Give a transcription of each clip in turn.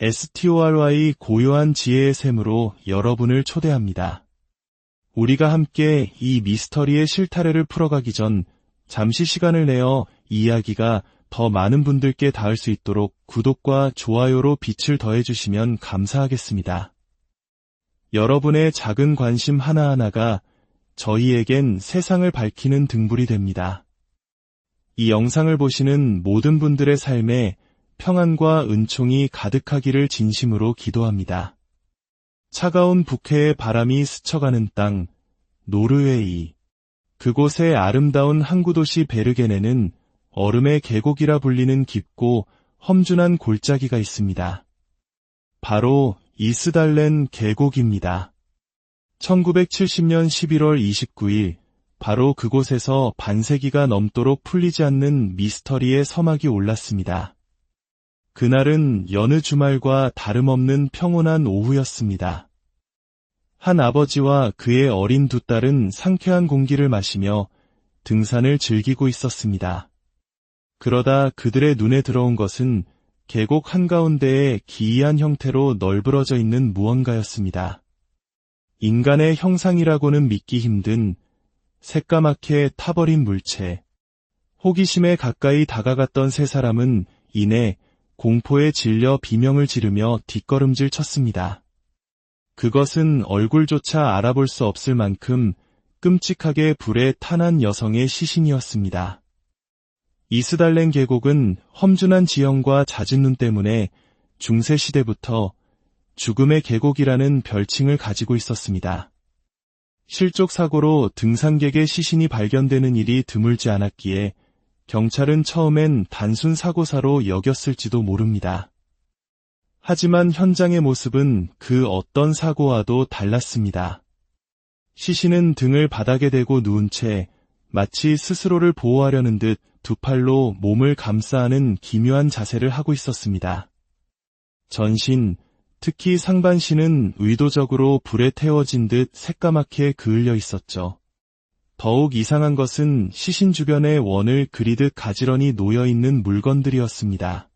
STORY 고요한 지혜의 샘으로 여러분을 초대합니다. 우리가 함께 이 미스터리의 실타래를 풀어가기 전 잠시 시간을 내어 이 이야기가 더 많은 분들께 닿을 수 있도록 구독과 좋아요로 빛을 더해주시면 감사하겠습니다. 여러분의 작은 관심 하나하나가 저희에겐 세상을 밝히는 등불이 됩니다. 이 영상을 보시는 모든 분들의 삶에 평안과 은총이 가득하기를 진심으로 기도합니다. 차가운 북해의 바람이 스쳐가는 땅, 노르웨이. 그곳의 아름다운 항구도시 베르겐에는 얼음의 계곡이라 불리는 깊고 험준한 골짜기가 있습니다. 바로 이스달렌 계곡입니다. 1970년 11월 29일, 바로 그곳에서 반세기가 넘도록 풀리지 않는 미스터리의 서막이 올랐습니다. 그날은 여느 주말과 다름없는 평온한 오후였습니다. 한 아버지와 그의 어린 두 딸은 상쾌한 공기를 마시며 등산을 즐기고 있었습니다. 그러다 그들의 눈에 들어온 것은 계곡 한가운데에 기이한 형태로 널브러져 있는 무언가였습니다. 인간의 형상이라고는 믿기 힘든 새까맣게 타버린 물체. 호기심에 가까이 다가갔던 세 사람은 이내 공포에 질려 비명을 지르며 뒷걸음질 쳤습니다. 그것은 얼굴조차 알아볼 수 없을 만큼 끔찍하게 불에 탄한 여성의 시신이었습니다. 이스달렌 계곡은 험준한 지형과 잦은 눈 때문에 중세시대부터 죽음의 계곡이라는 별칭을 가지고 있었습니다. 실족 사고로 등산객의 시신이 발견되는 일이 드물지 않았기에 경찰은 처음엔 단순 사고사로 여겼을지도 모릅니다. 하지만 현장의 모습은 그 어떤 사고와도 달랐습니다. 시신은 등을 바닥에 대고 누운 채 마치 스스로를 보호하려는 듯 두 팔로 몸을 감싸 안은 기묘한 자세를 하고 있었습니다. 전신, 특히 상반신은 의도적으로 불에 태워진 듯 새까맣게 그을려 있었죠. 더욱 이상한 것은 시신 주변에 원을 그리듯 가지런히 놓여있는 물건들이었습니다.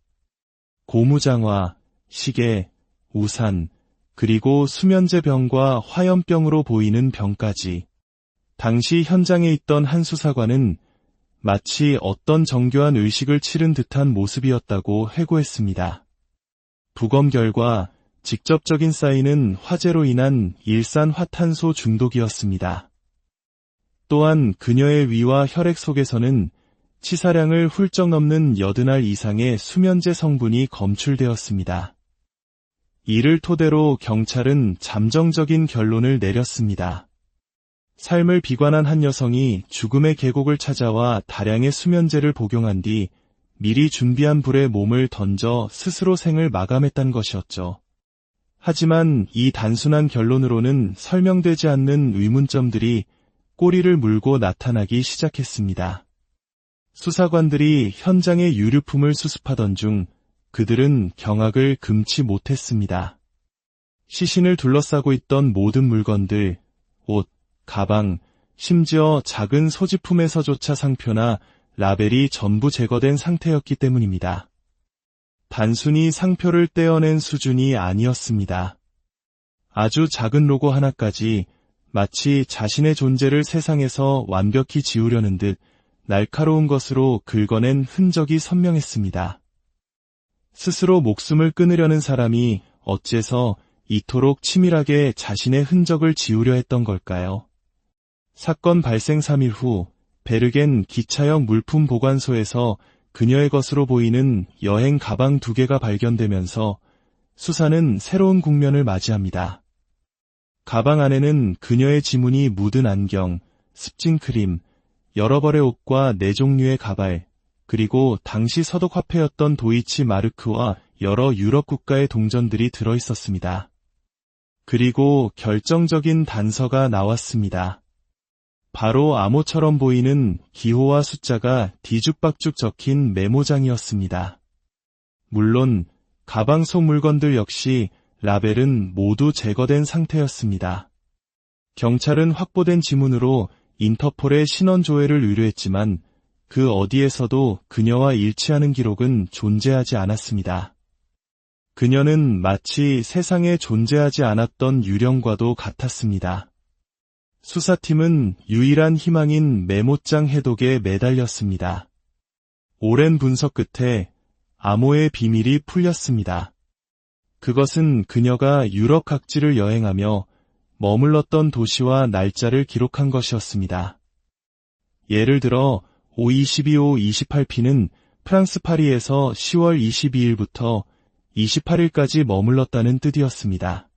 고무장화, 시계, 우산, 그리고 수면제병과 화염병으로 보이는 병까지. 당시 현장에 있던 한 수사관은 마치 어떤 정교한 의식을 치른 듯한 모습이었다고 회고했습니다. 부검 결과 직접적인 사인은 화재로 인한 일산화탄소 중독이었습니다. 또한 그녀의 위와 혈액 속에서는 치사량을 훌쩍 넘는 80알 이상의 수면제 성분이 검출되었습니다. 이를 토대로 경찰은 잠정적인 결론을 내렸습니다. 삶을 비관한 한 여성이 죽음의 계곡을 찾아와 다량의 수면제를 복용한 뒤 미리 준비한 불에 몸을 던져 스스로 생을 마감했다는 것이었죠. 하지만 이 단순한 결론으로는 설명되지 않는 의문점들이 꼬리를 물고 나타나기 시작했습니다. 수사관들이 현장의 유류품을 수습하던 중 그들은 경악을 금치 못했습니다. 시신을 둘러싸고 있던 모든 물건들, 옷, 가방, 심지어 작은 소지품에서조차 상표나 라벨이 전부 제거된 상태였기 때문입니다. 단순히 상표를 떼어낸 수준이 아니었습니다. 아주 작은 로고 하나까지 마치 자신의 존재를 세상에서 완벽히 지우려는 듯 날카로운 것으로 긁어낸 흔적이 선명했습니다. 스스로 목숨을 끊으려는 사람이 어째서 이토록 치밀하게 자신의 흔적을 지우려 했던 걸까요? 사건 발생 3일 후 베르겐 기차역 물품 보관소에서 그녀의 것으로 보이는 여행 가방 2개가 발견되면서 수사는 새로운 국면을 맞이합니다. 가방 안에는 그녀의 지문이 묻은 안경, 습진크림, 여러 벌의 옷과 4종류의 가발, 그리고 당시 서독화폐였던 도이치 마르크와 여러 유럽 국가의 동전들이 들어있었습니다. 그리고 결정적인 단서가 나왔습니다. 바로 암호처럼 보이는 기호와 숫자가 뒤죽박죽 적힌 메모장이었습니다. 물론 가방 속 물건들 역시 라벨은 모두 제거된 상태였습니다. 경찰은 확보된 지문으로 인터폴의 신원 조회를 의뢰했지만 그 어디에서도 그녀와 일치하는 기록은 존재하지 않았습니다. 그녀는 마치 세상에 존재하지 않았던 유령과도 같았습니다. 수사팀은 유일한 희망인 메모장 해독에 매달렸습니다. 오랜 분석 끝에 암호의 비밀이 풀렸습니다. 그것은 그녀가 유럽 각지를 여행하며 머물렀던 도시와 날짜를 기록한 것이었습니다. 예를 들어 522-528P는 프랑스 파리에서 10월 22일부터 28일까지 머물렀다는 뜻이었습니다.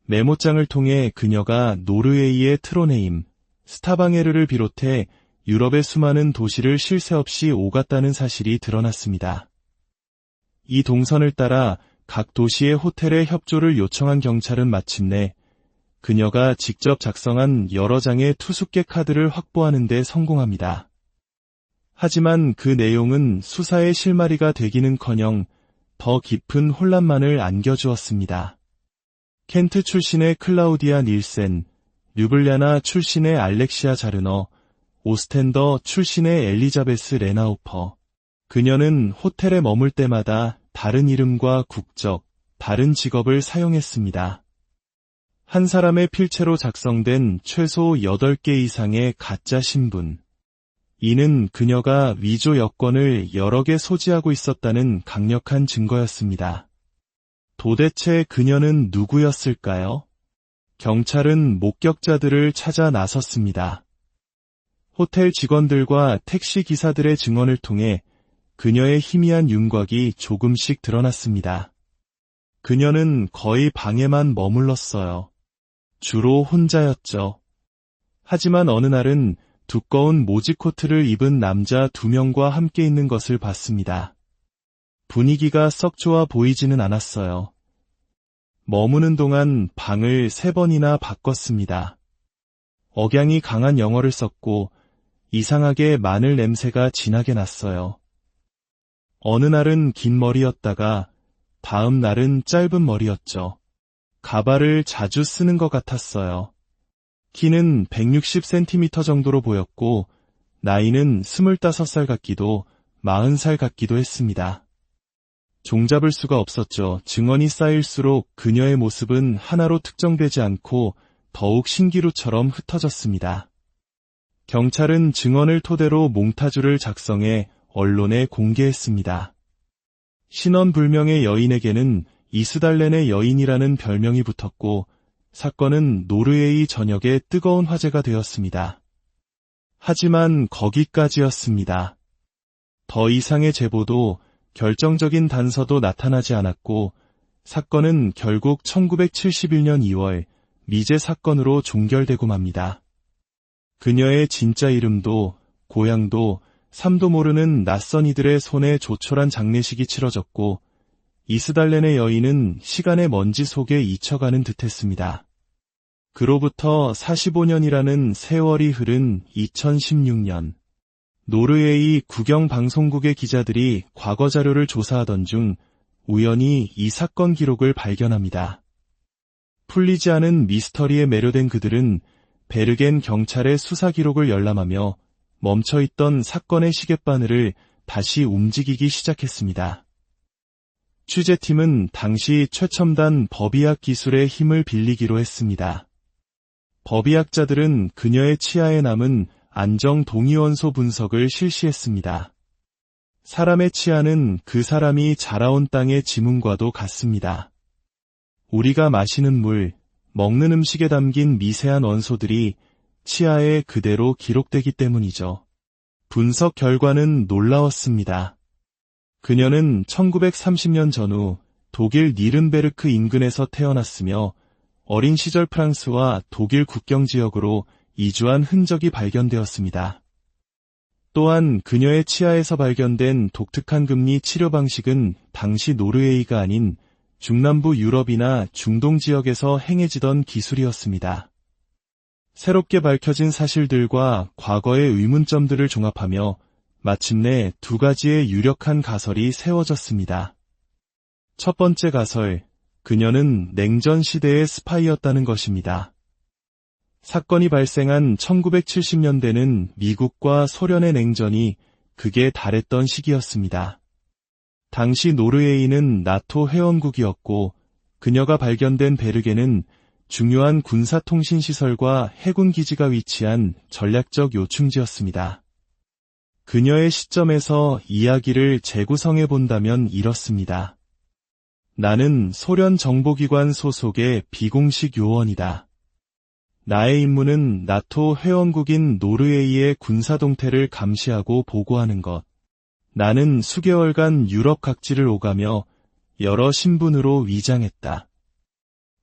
메모장을 통해 그녀가 노르웨이의 트로네임, 스타방헤르를 비롯해 유럽의 수많은 도시를 쉴 새 없이 오갔다는 사실이 드러났습니다. 이 동선을 따라 각 도시의 호텔에 협조를 요청한 경찰은 마침내 그녀가 직접 작성한 여러 장의 투숙객 카드를 확보하는 데 성공합니다. 하지만 그 내용은 수사의 실마리가 되기는커녕 더 깊은 혼란만을 안겨주었습니다. 켄트 출신의 클라우디아 닐센, 류블리아나 출신의 알렉시아 자르너, 오스텐더 출신의 엘리자베스 레나우퍼. 그녀는 호텔에 머물 때마다 다른 이름과 국적, 다른 직업을 사용했습니다. 한 사람의 필체로 작성된 최소 8개 이상의 가짜 신분. 이는 그녀가 위조 여권을 여러 개 소지하고 있었다는 강력한 증거였습니다. 도대체 그녀는 누구였을까요? 경찰은 목격자들을 찾아 나섰습니다. 호텔 직원들과 택시 기사들의 증언을 통해 그녀의 희미한 윤곽이 조금씩 드러났습니다. 그녀는 거의 방에만 머물렀어요. 주로 혼자였죠. 하지만 어느 날은 두꺼운 모지코트를 입은 남자 2명과 함께 있는 것을 봤습니다. 분위기가 썩 좋아 보이지는 않았어요. 머무는 동안 방을 3번이나 바꿨습니다. 억양이 강한 영어를 썼고 이상하게 마늘 냄새가 진하게 났어요. 어느 날은 긴 머리였다가 다음 날은 짧은 머리였죠. 가발을 자주 쓰는 것 같았어요. 키는 160cm 정도로 보였고 나이는 25살 같기도 40살 같기도 했습니다. 종잡을 수가 없었죠. 증언이 쌓일수록 그녀의 모습은 하나로 특정되지 않고 더욱 신기루처럼 흩어졌습니다. 경찰은 증언을 토대로 몽타주를 작성해 언론에 공개했습니다. 신원불명의 여인에게는 이스달렌의 여인이라는 별명이 붙었고 사건은 노르웨이 전역에 뜨거운 화제가 되었습니다. 하지만 거기까지였습니다. 더 이상의 제보도 결정적인 단서도 나타나지 않았고 사건은 결국 1971년 2월 미제 사건으로 종결되고 맙니다. 그녀의 진짜 이름도 고향도 삶도 모르는 낯선 이들의 손에 조촐한 장례식이 치러졌고 이스달렌의 여인은 시간의 먼지 속에 잊혀가는 듯했습니다. 그로부터 45년이라는 세월이 흐른 2016년, 노르웨이 국영방송국의 기자들이 과거 자료를 조사하던 중 우연히 이 사건 기록을 발견합니다. 풀리지 않은 미스터리에 매료된 그들은 베르겐 경찰의 수사 기록을 열람하며 멈춰있던 사건의 시계바늘을 다시 움직이기 시작했습니다. 취재팀은 당시 최첨단 법의학 기술의 힘을 빌리기로 했습니다. 법의학자들은 그녀의 치아에 남은 안정 동위원소 분석을 실시했습니다. 사람의 치아는 그 사람이 자라온 땅의 지문과도 같습니다. 우리가 마시는 물, 먹는 음식에 담긴 미세한 원소들이 치아에 그대로 기록되기 때문이죠. 분석 결과는 놀라웠습니다. 그녀는 1930년 전후 독일 니른베르크 인근에서 태어났으며 어린 시절 프랑스와 독일 국경 지역으로 이주한 흔적이 발견되었습니다. 또한 그녀의 치아에서 발견된 독특한 금리 치료 방식은 당시 노르웨이가 아닌 중남부 유럽이나 중동 지역에서 행해지던 기술이었습니다. 새롭게 밝혀진 사실들과 과거의 의문점들을 종합하며 마침내 2가지의 유력한 가설이 세워졌습니다. 첫 번째 가설, 그녀는 냉전 시대의 스파이였다는 것입니다. 사건이 발생한 1970년대는 미국과 소련의 냉전이 극에 달했던 시기였습니다. 당시 노르웨이는 나토 회원국이었고 그녀가 발견된 베르게는 중요한 군사통신시설과 해군기지가 위치한 전략적 요충지였습니다. 그녀의 시점에서 이야기를 재구성해 본다면 이렇습니다. 나는 소련 정보기관 소속의 비공식 요원이다. 나의 임무는 나토 회원국인 노르웨이의 군사동태를 감시하고 보고하는 것. 나는 수개월간 유럽 각지를 오가며 여러 신분으로 위장했다.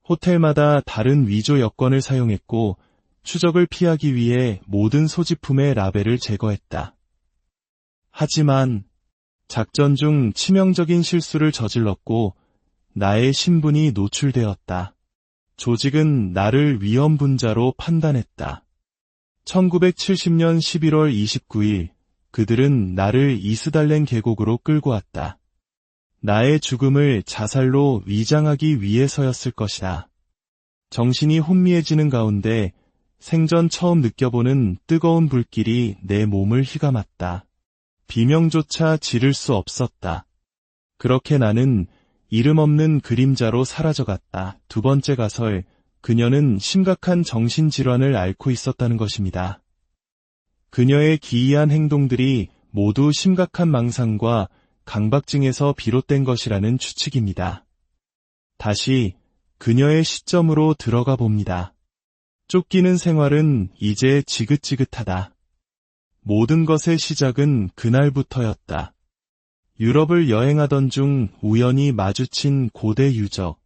호텔마다 다른 위조 여권을 사용했고 추적을 피하기 위해 모든 소지품의 라벨을 제거했다. 하지만 작전 중 치명적인 실수를 저질렀고 나의 신분이 노출되었다. 조직은 나를 위험분자로 판단했다. 1970년 11월 29일 그들은 나를 이스달렌 계곡으로 끌고 왔다. 나의 죽음을 자살로 위장하기 위해서였을 것이다. 정신이 혼미해지는 가운데 생전 처음 느껴보는 뜨거운 불길이 내 몸을 휘감았다. 비명조차 지를 수 없었다. 그렇게 나는 이름 없는 그림자로 사라져갔다. 두 번째 가설, 그녀는 심각한 정신질환을 앓고 있었다는 것입니다. 그녀의 기이한 행동들이 모두 심각한 망상과 강박증에서 비롯된 것이라는 추측입니다. 다시 그녀의 시점으로 들어가 봅니다. 쫓기는 생활은 이제 지긋지긋하다. 모든 것의 시작은 그날부터였다. 유럽을 여행하던 중 우연히 마주친 고대 유적.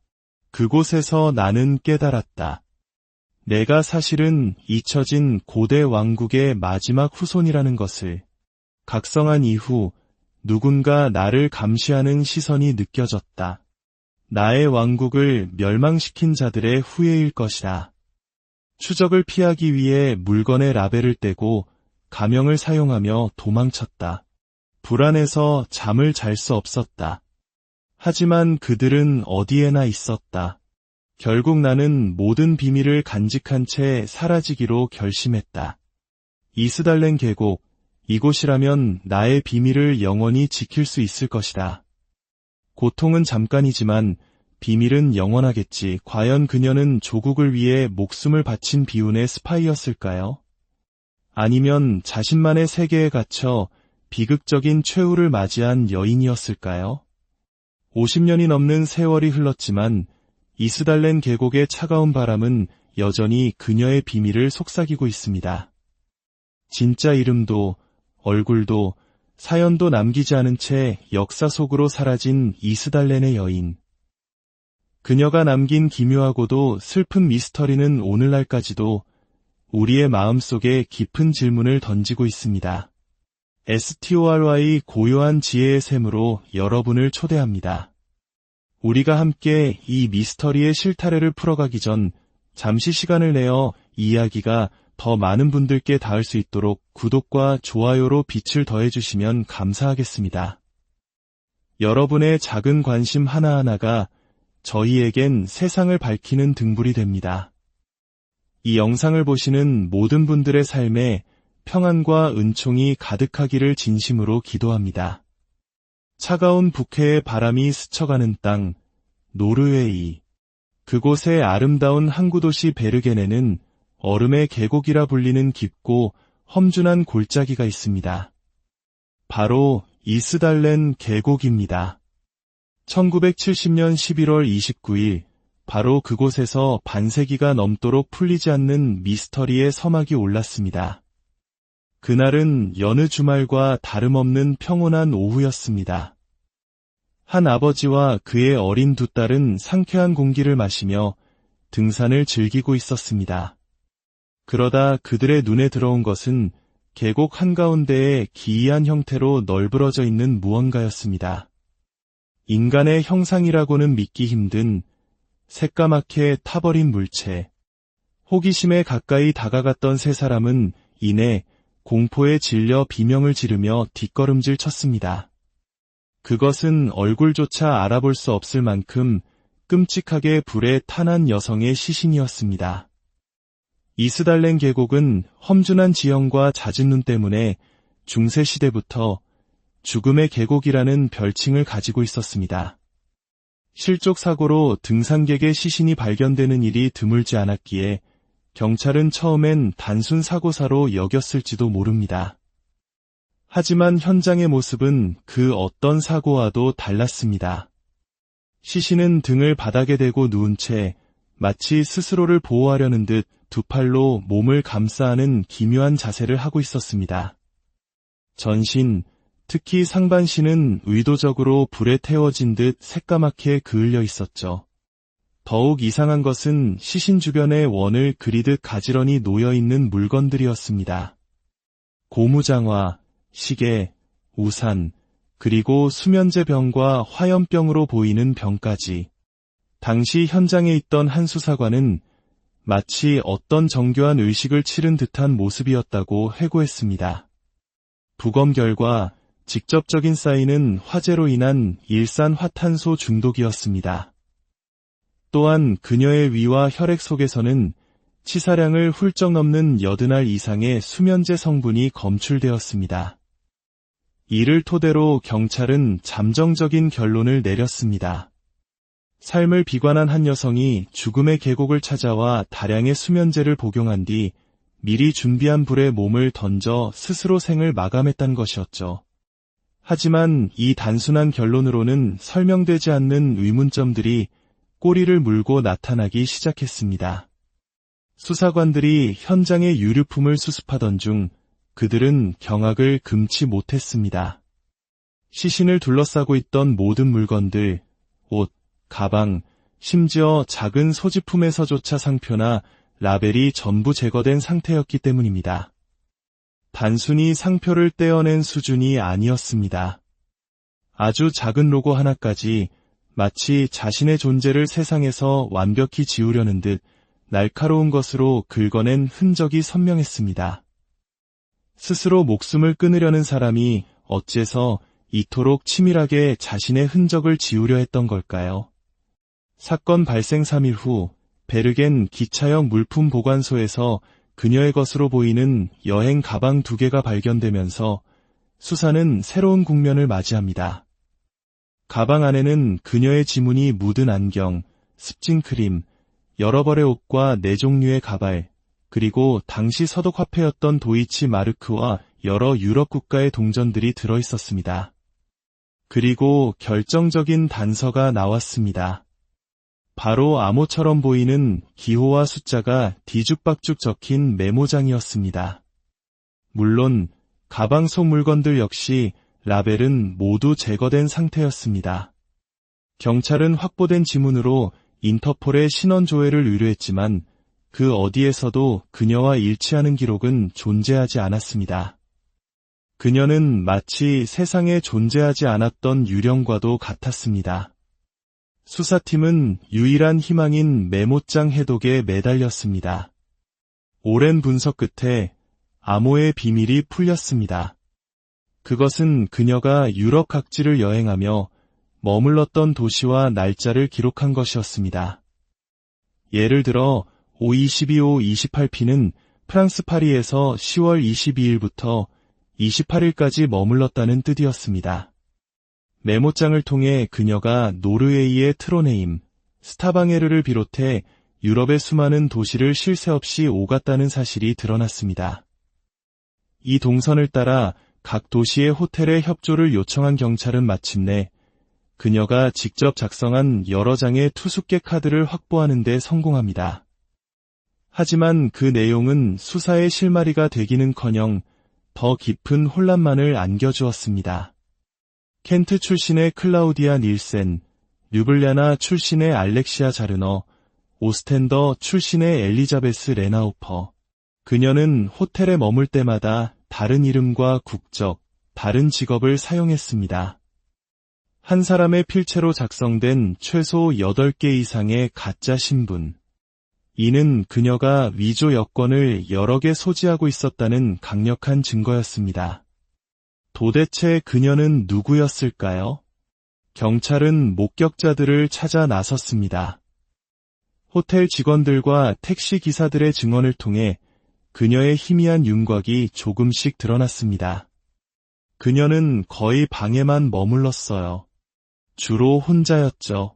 그곳에서 나는 깨달았다. 내가 사실은 잊혀진 고대 왕국의 마지막 후손이라는 것을. 각성한 이후 누군가 나를 감시하는 시선이 느껴졌다. 나의 왕국을 멸망시킨 자들의 후예일 것이다. 추적을 피하기 위해 물건의 라벨을 떼고 가명을 사용하며 도망쳤다. 불안해서 잠을 잘 수 없었다. 하지만 그들은 어디에나 있었다. 결국 나는 모든 비밀을 간직한 채 사라지기로 결심했다. 이스달렌 계곡, 이곳이라면 나의 비밀을 영원히 지킬 수 있을 것이다. 고통은 잠깐이지만 비밀은 영원하겠지. 과연 그녀는 조국을 위해 목숨을 바친 비운의 스파이였을까요? 아니면 자신만의 세계에 갇혀 비극적인 최후를 맞이한 여인이었을까요? 50년이 넘는 세월이 흘렀지만 이스달렌 계곡의 차가운 바람은 여전히 그녀의 비밀을 속삭이고 있습니다. 진짜 이름도 얼굴도 사연도 남기지 않은 채 역사 속으로 사라진 이스달렌의 여인. 그녀가 남긴 기묘하고도 슬픈 미스터리는 오늘날까지도 우리의 마음속에 깊은 질문을 던지고 있습니다. STORY 고요한 지혜의 샘으로 여러분을 초대합니다. 우리가 함께 이 미스터리의 실타래를 풀어가기 전 잠시 시간을 내어 이야기가 더 많은 분들께 닿을 수 있도록 구독과 좋아요로 빛을 더해주시면 감사하겠습니다. 여러분의 작은 관심 하나하나가 저희에겐 세상을 밝히는 등불이 됩니다. 이 영상을 보시는 모든 분들의 삶에 평안과 은총이 가득하기를 진심으로 기도합니다. 차가운 북해의 바람이 스쳐가는 땅, 노르웨이. 그곳의 아름다운 항구도시 베르게네는 얼음의 계곡이라 불리는 깊고 험준한 골짜기가 있습니다. 바로 이스달렌 계곡입니다. 1970년 11월 29일, 바로 그곳에서 반세기가 넘도록 풀리지 않는 미스터리의 서막이 올랐습니다. 그날은 여느 주말과 다름없는 평온한 오후였습니다. 한 아버지와 그의 어린 두 딸은 상쾌한 공기를 마시며 등산을 즐기고 있었습니다. 그러다 그들의 눈에 들어온 것은 계곡 한가운데에 기이한 형태로 널브러져 있는 무언가였습니다. 인간의 형상이라고는 믿기 힘든 새까맣게 타버린 물체. 호기심에 가까이 다가갔던 세 사람은 이내 공포에 질려 비명을 지르며 뒷걸음질 쳤습니다. 그것은 얼굴조차 알아볼 수 없을 만큼 끔찍하게 불에 탄한 여성의 시신이었습니다. 이스달렌 계곡은 험준한 지형과 잦은 눈 때문에 중세시대부터 죽음의 계곡이라는 별칭을 가지고 있었습니다. 실족 사고로 등산객의 시신이 발견되는 일이 드물지 않았기에 경찰은 처음엔 단순 사고사로 여겼을지도 모릅니다. 하지만 현장의 모습은 그 어떤 사고와도 달랐습니다. 시신은 등을 바닥에 대고 누운 채 마치 스스로를 보호하려는 듯 두 팔로 몸을 감싸 안은 기묘한 자세를 하고 있었습니다. 전신, 특히 상반신은 의도적으로 불에 태워진 듯 새까맣게 그을려 있었죠. 더욱 이상한 것은 시신 주변에 원을 그리듯 가지런히 놓여있는 물건들이었습니다. 고무장화, 시계, 우산, 그리고 수면제 병과 화염병으로 보이는 병까지. 당시 현장에 있던 한 수사관은 마치 어떤 정교한 의식을 치른 듯한 모습이었다고 회고했습니다. 부검 결과 직접적인 사인은 화재로 인한 일산화탄소 중독이었습니다. 또한 그녀의 위와 혈액 속에서는 치사량을 훌쩍 넘는 80알 이상의 수면제 성분이 검출되었습니다. 이를 토대로 경찰은 잠정적인 결론을 내렸습니다. 삶을 비관한 한 여성이 죽음의 계곡을 찾아와 다량의 수면제를 복용한 뒤 미리 준비한 불에 몸을 던져 스스로 생을 마감했다는 것이었죠. 하지만 이 단순한 결론으로는 설명되지 않는 의문점들이 꼬리를 물고 나타나기 시작했습니다. 수사관들이 현장의 유류품을 수습하던 중 그들은 경악을 금치 못했습니다. 시신을 둘러싸고 있던 모든 물건들, 옷, 가방, 심지어 작은 소지품에서조차 상표나 라벨이 전부 제거된 상태였기 때문입니다. 단순히 상표를 떼어낸 수준이 아니었습니다. 아주 작은 로고 하나까지 마치 자신의 존재를 세상에서 완벽히 지우려는 듯 날카로운 것으로 긁어낸 흔적이 선명했습니다. 스스로 목숨을 끊으려는 사람이 어째서 이토록 치밀하게 자신의 흔적을 지우려 했던 걸까요? 사건 발생 3일 후 베르겐 기차역 물품 보관소에서 그녀의 것으로 보이는 여행 가방 2개가 발견되면서 수사는 새로운 국면을 맞이합니다. 가방 안에는 그녀의 지문이 묻은 안경, 습진크림, 여러 벌의 옷과 4종류의 가발, 그리고 당시 서독 화폐였던 도이치 마르크와 여러 유럽 국가의 동전들이 들어있었습니다. 그리고 결정적인 단서가 나왔습니다. 바로 암호처럼 보이는 기호와 숫자가 뒤죽박죽 적힌 메모장이었습니다. 물론 가방 속 물건들 역시 라벨은 모두 제거된 상태였습니다. 경찰은 확보된 지문으로 인터폴의 신원 조회를 의뢰했지만 그 어디에서도 그녀와 일치하는 기록은 존재하지 않았습니다. 그녀는 마치 세상에 존재하지 않았던 유령과도 같았습니다. 수사팀은 유일한 희망인 메모장 해독에 매달렸습니다. 오랜 분석 끝에 암호의 비밀이 풀렸습니다. 그것은 그녀가 유럽 각지를 여행하며 머물렀던 도시와 날짜를 기록한 것이었습니다. 예를 들어 522-528P는 프랑스 파리에서 10월 22일부터 28일까지 머물렀다는 뜻이었습니다. 메모장을 통해 그녀가 노르웨이의 트로네임, 스타방에르를 비롯해 유럽의 수많은 도시를 쉴 새 없이 오갔다는 사실이 드러났습니다. 이 동선을 따라 각 도시의 호텔에 협조를 요청한 경찰은 마침내 그녀가 직접 작성한 여러 장의 투숙객 카드를 확보하는 데 성공합니다. 하지만 그 내용은 수사의 실마리가 되기는커녕 더 깊은 혼란만을 안겨주었습니다. 켄트 출신의 클라우디아 닐센, 류블리아나 출신의 알렉시아 자르너, 오스텐더 출신의 엘리자베스 레나우퍼. 그녀는 호텔에 머물 때마다 다른 이름과 국적, 다른 직업을 사용했습니다. 한 사람의 필체로 작성된 최소 8개 이상의 가짜 신분. 이는 그녀가 위조 여권을 여러 개 소지하고 있었다는 강력한 증거였습니다. 도대체 그녀는 누구였을까요? 경찰은 목격자들을 찾아 나섰습니다. 호텔 직원들과 택시 기사들의 증언을 통해 그녀의 희미한 윤곽이 조금씩 드러났습니다. 그녀는 거의 방에만 머물렀어요. 주로 혼자였죠.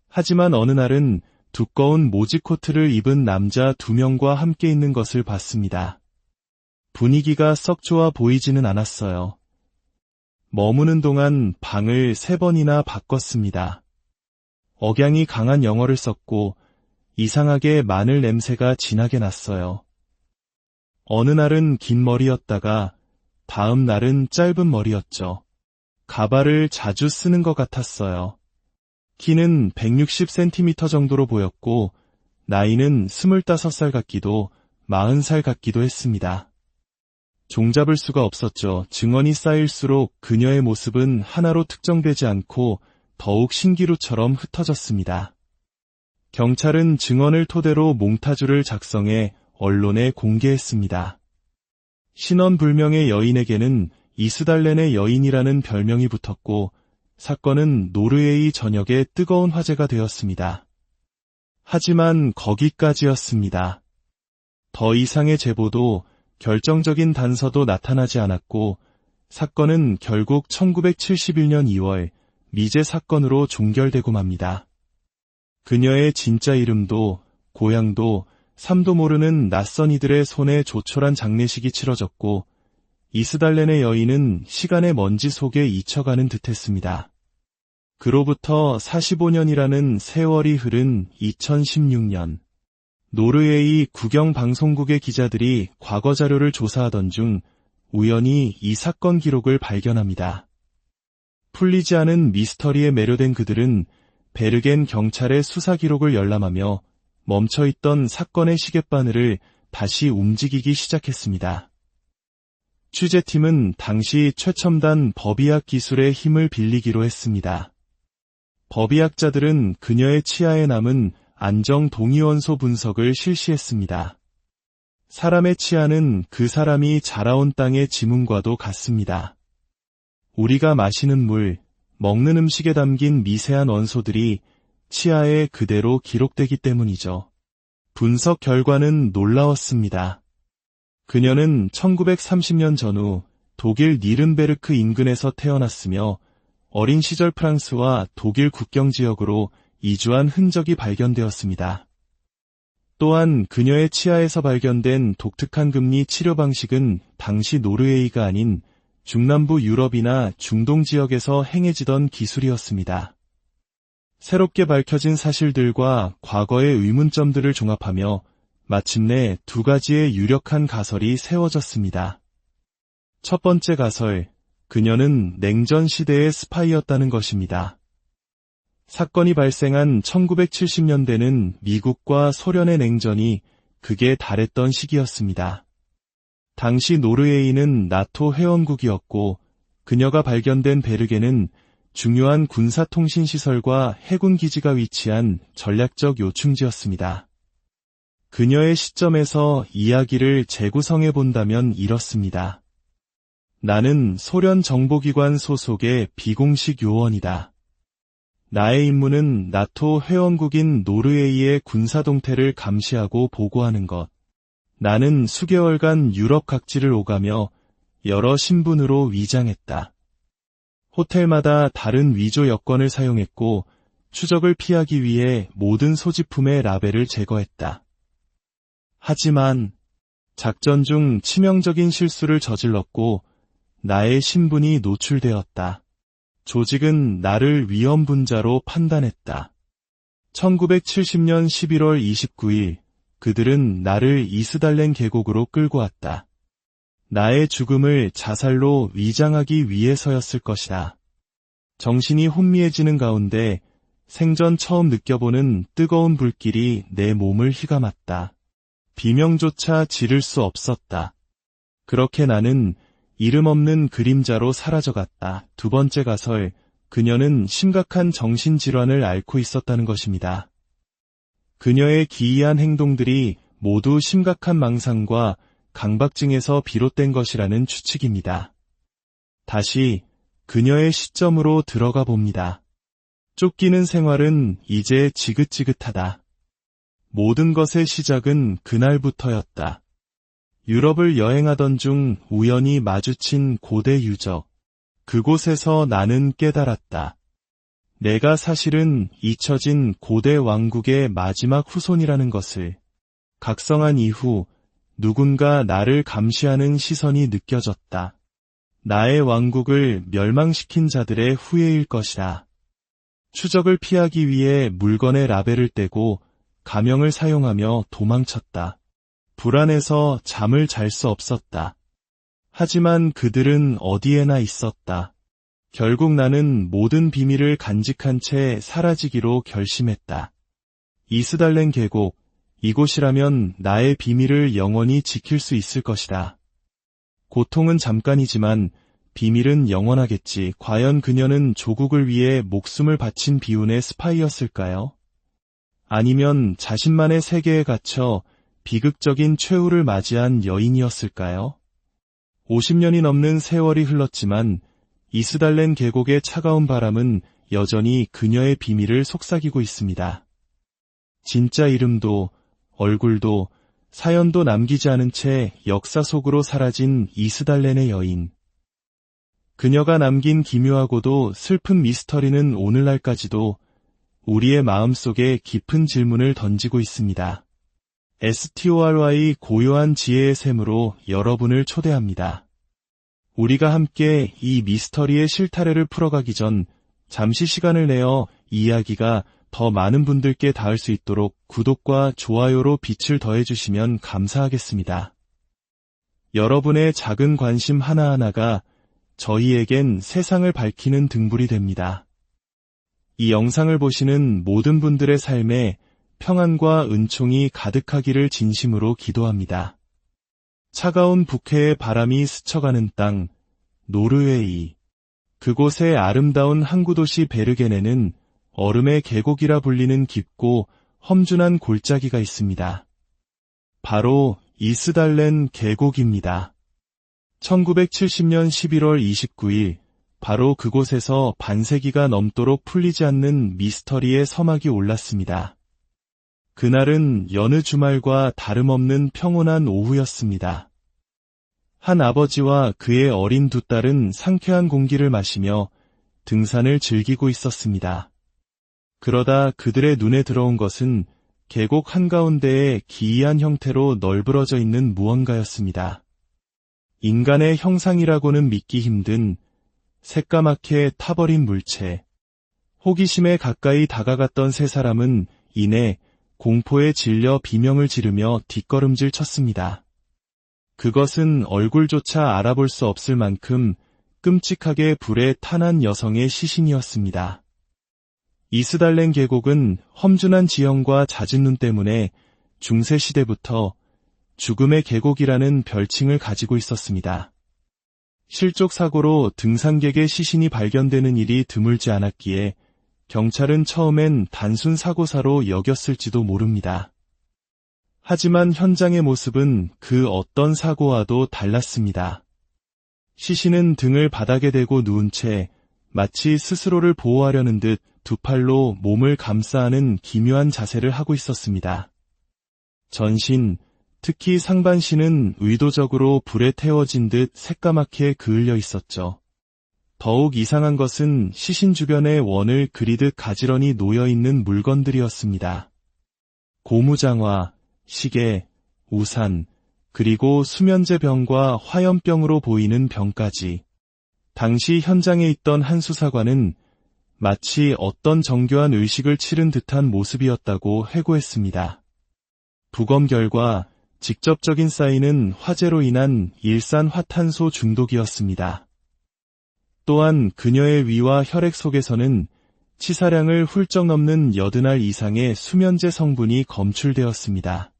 하지만 어느 날은 두꺼운 모지 코트를 입은 남자 2명과 함께 있는 것을 봤습니다. 분위기가 썩 좋아 보이지는 않았어요. 머무는 동안 방을 3번이나 바꿨습니다. 억양이 강한 영어를 썼고 이상하게 마늘 냄새가 진하게 났어요. 어느 날은 긴 머리였다가 다음 날은 짧은 머리였죠. 가발을 자주 쓰는 것 같았어요. 키는 160cm 정도로 보였고 나이는 25살 같기도 40살 같기도 했습니다. 종잡을 수가 없었죠. 증언이 쌓일수록 그녀의 모습은 하나로 특정되지 않고 더욱 신기루처럼 흩어졌습니다. 경찰은 증언을 토대로 몽타주를 작성해 언론에 공개했습니다. 신원불명의 여인에게는 이스달렌의 여인이라는 별명이 붙었고 사건은 노르웨이 전역에 뜨거운 화제가 되었습니다. 하지만 거기까지였습니다. 더 이상의 제보도 결정적인 단서도 나타나지 않았고 사건은 결국 1971년 2월 미제 사건으로 종결되고 맙니다. 그녀의 진짜 이름도 고향도 삶도 모르는 낯선 이들의 손에 조촐한 장례식이 치러졌고 이스달렌의 여인은 시간의 먼지 속에 잊혀가는 듯했습니다. 그로부터 45년이라는 세월이 흐른 2016년 노르웨이 국영방송국의 기자들이 과거 자료를 조사하던 중 우연히 이 사건 기록을 발견합니다. 풀리지 않은 미스터리에 매료된 그들은 베르겐 경찰의 수사 기록을 열람하며 멈춰있던 사건의 시계바늘을 다시 움직이기 시작했습니다. 취재팀은 당시 최첨단 법의학 기술의 힘을 빌리기로 했습니다. 법의학자들은 그녀의 치아에 남은 안정 동위원소 분석을 실시했습니다. 사람의 치아는 그 사람이 자라온 땅의 지문과도 같습니다. 우리가 마시는 물, 먹는 음식에 담긴 미세한 원소들이 치아에 그대로 기록되기 때문이죠. 분석 결과는 놀라웠습니다. 그녀는 1930년 전후 독일 니른베르크 인근에서 태어났으며 어린 시절 프랑스와 독일 국경 지역으로 이주한 흔적이 발견되었습니다. 또한 그녀의 치아에서 발견된 독특한 금리 치료 방식은 당시 노르웨이가 아닌 중남부 유럽이나 중동 지역에서 행해지던 기술이었습니다. 새롭게 밝혀진 사실들과 과거의 의문점들을 종합하며 마침내 2가지의 유력한 가설이 세워졌습니다. 첫 번째 가설, 그녀는 냉전 시대의 스파이였다는 것입니다. 사건이 발생한 1970년대는 미국과 소련의 냉전이 극에 달했던 시기였습니다. 당시 노르웨이는 나토 회원국이었고 그녀가 발견된 베르겐은 중요한 군사통신시설과 해군기지가 위치한 전략적 요충지였습니다. 그녀의 시점에서 이야기를 재구성해 본다면 이렇습니다. 나는 소련 정보기관 소속의 비공식 요원이다. 나의 임무는 나토 회원국인 노르웨이의 군사 동태를 감시하고 보고하는 것. 나는 수개월간 유럽 각지를 오가며 여러 신분으로 위장했다. 호텔마다 다른 위조 여권을 사용했고 추적을 피하기 위해 모든 소지품의 라벨을 제거했다. 하지만 작전 중 치명적인 실수를 저질렀고 나의 신분이 노출되었다. 조직은 나를 위험분자로 판단했다. 1970년 11월 29일 그들은 나를 이스달렌 계곡으로 끌고 왔다. 나의 죽음을 자살로 위장하기 위해서였을 것이다. 정신이 혼미해지는 가운데 생전 처음 느껴보는 뜨거운 불길이 내 몸을 휘감았다. 비명조차 지를 수 없었다. 그렇게 나는 이름 없는 그림자로 사라져갔다. 2번째 가설, 그녀는 심각한 정신질환을 앓고 있었다는 것입니다. 그녀의 기이한 행동들이 모두 심각한 망상과 강박증에서 비롯된 것이라는 추측입니다. 다시 그녀의 시점으로 들어가 봅니다. 쫓기는 생활은 이제 지긋지긋하다. 모든 것의 시작은 그날부터였다. 유럽을 여행하던 중 우연히 마주친 고대 유적. 그곳에서 나는 깨달았다. 내가 사실은 잊혀진 고대 왕국의 마지막 후손이라는 것을. 각성한 이후 누군가 나를 감시하는 시선이 느껴졌다. 나의 왕국을 멸망시킨 자들의 후예일 것이다. 추적을 피하기 위해 물건에 라벨을 떼고 가명을 사용하며 도망쳤다. 불안해서 잠을 잘 수 없었다. 하지만 그들은 어디에나 있었다. 결국 나는 모든 비밀을 간직한 채 사라지기로 결심했다. 이스달렌 계곡, 이곳이라면 나의 비밀을 영원히 지킬 수 있을 것이다. 고통은 잠깐이지만 비밀은 영원하겠지. 과연 그녀는 조국을 위해 목숨을 바친 비운의 스파이였을까요? 아니면 자신만의 세계에 갇혀 비극적인 최후를 맞이한 여인이었을까요? 50년이 넘는 세월이 흘렀지만 이스달렌 계곡의 차가운 바람은 여전히 그녀의 비밀을 속삭이고 있습니다. 진짜 이름도 얼굴도 사연도 남기지 않은 채 역사 속으로 사라진 이스달렌의 여인. 그녀가 남긴 기묘하고도 슬픈 미스터리는 오늘날까지도 우리의 마음속에 깊은 질문을 던지고 있습니다. STORY 고요한 지혜의 샘으로 여러분을 초대합니다. 우리가 함께 이 미스터리의 실타래를 풀어가기 전 잠시 시간을 내어 이야기가 더 많은 분들께 닿을 수 있도록 구독과 좋아요로 빛을 더해주시면 감사하겠습니다. 여러분의 작은 관심 하나하나가 저희에겐 세상을 밝히는 등불이 됩니다. 이 영상을 보시는 모든 분들의 삶에 평안과 은총이 가득하기를 진심으로 기도합니다. 차가운 북해의 바람이 스쳐가는 땅, 노르웨이. 그곳의 아름다운 항구도시 베르게네는 얼음의 계곡이라 불리는 깊고 험준한 골짜기가 있습니다. 바로 이스달렌 계곡입니다. 1970년 11월 29일, 바로 그곳에서 반세기가 넘도록 풀리지 않는 미스터리의 서막이 올랐습니다. 그날은 여느 주말과 다름없는 평온한 오후였습니다. 한 아버지와 그의 어린 두 딸은 상쾌한 공기를 마시며 등산을 즐기고 있었습니다. 그러다 그들의 눈에 들어온 것은 계곡 한가운데에 기이한 형태로 널브러져 있는 무언가였습니다. 인간의 형상이라고는 믿기 힘든 새까맣게 타버린 물체. 호기심에 가까이 다가갔던 세 사람은 이내 공포에 질려 비명을 지르며 뒷걸음질 쳤습니다. 그것은 얼굴조차 알아볼 수 없을 만큼 끔찍하게 불에 탄한 여성의 시신이었습니다. 이스달렌 계곡은 험준한 지형과 잦은 눈 때문에 중세시대부터 죽음의 계곡이라는 별칭을 가지고 있었습니다. 실족 사고로 등산객의 시신이 발견되는 일이 드물지 않았기에 경찰은 처음엔 단순 사고사로 여겼을지도 모릅니다. 하지만 현장의 모습은 그 어떤 사고와도 달랐습니다. 시신은 등을 바닥에 대고 누운 채 마치 스스로를 보호하려는 듯 두 팔로 몸을 감싸 안은 기묘한 자세를 하고 있었습니다. 전신, 특히 상반신은 의도적으로 불에 태워진 듯 새까맣게 그을려 있었죠. 더욱 이상한 것은 시신 주변에 원을 그리듯 가지런히 놓여있는 물건들이었습니다. 고무장화, 시계, 우산, 그리고 수면제병과 화염병으로 보이는 병까지. 당시 현장에 있던 한 수사관은 마치 어떤 정교한 의식을 치른 듯한 모습이었다고 회고했습니다. 부검 결과 직접적인 사인은 화재로 인한 일산화탄소 중독이었습니다. 또한 그녀의 위와 혈액 속에서는 치사량을 훌쩍 넘는 80알 이상의 수면제 성분이 검출되었습니다.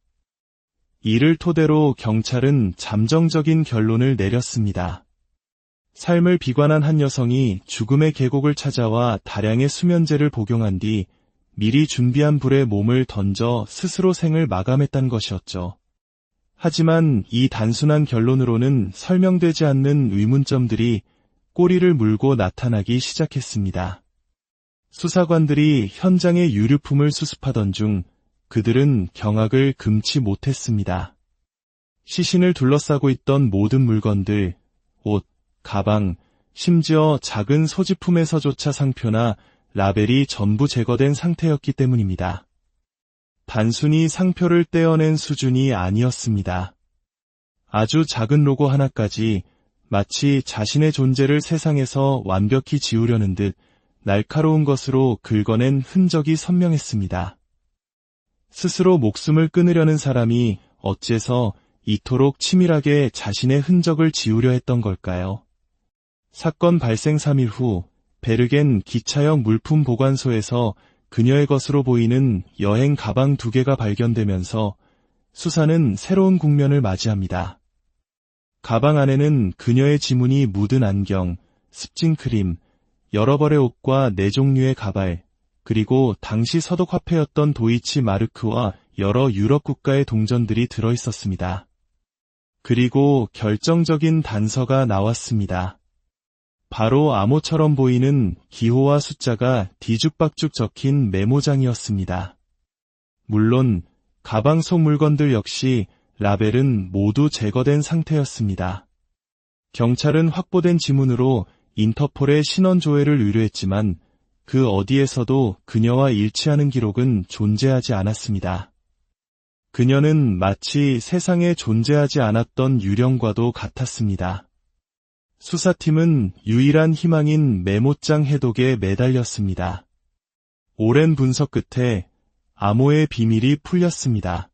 이를 토대로 경찰은 잠정적인 결론을 내렸습니다. 삶을 비관한 한 여성이 죽음의 계곡을 찾아와 다량의 수면제를 복용한 뒤 미리 준비한 불에 몸을 던져 스스로 생을 마감했다는 것이었죠. 하지만 이 단순한 결론으로는 설명되지 않는 의문점들이 꼬리를 물고 나타나기 시작했습니다. 수사관들이 현장의 유류품을 수습하던 중 그들은 경악을 금치 못했습니다. 시신을 둘러싸고 있던 모든 물건들, 옷, 가방, 심지어 작은 소지품에서조차 상표나 라벨이 전부 제거된 상태였기 때문입니다. 단순히 상표를 떼어낸 수준이 아니었습니다. 아주 작은 로고 하나까지 마치 자신의 존재를 세상에서 완벽히 지우려는 듯 날카로운 것으로 긁어낸 흔적이 선명했습니다. 스스로 목숨을 끊으려는 사람이 어째서 이토록 치밀하게 자신의 흔적을 지우려 했던 걸까요? 사건 발생 3일 후 베르겐 기차역 물품 보관소에서 그녀의 것으로 보이는 여행 가방 2개가 발견되면서 수사는 새로운 국면을 맞이합니다. 가방 안에는 그녀의 지문이 묻은 안경, 습진 크림, 여러 벌의 옷과 4종류의 가발, 그리고 당시 서독 화폐였던 도이치 마르크와 여러 유럽 국가의 동전들이 들어있었습니다. 그리고 결정적인 단서가 나왔습니다. 바로 암호처럼 보이는 기호와 숫자가 뒤죽박죽 적힌 메모장이었습니다. 물론 가방 속 물건들 역시 라벨은 모두 제거된 상태였습니다. 경찰은 확보된 지문으로 인터폴의 신원 조회를 의뢰했지만 그 어디에서도 그녀와 일치하는 기록은 존재하지 않았습니다. 그녀는 마치 세상에 존재하지 않았던 유령과도 같았습니다. 수사팀은 유일한 희망인 메모장 해독에 매달렸습니다. 오랜 분석 끝에 암호의 비밀이 풀렸습니다.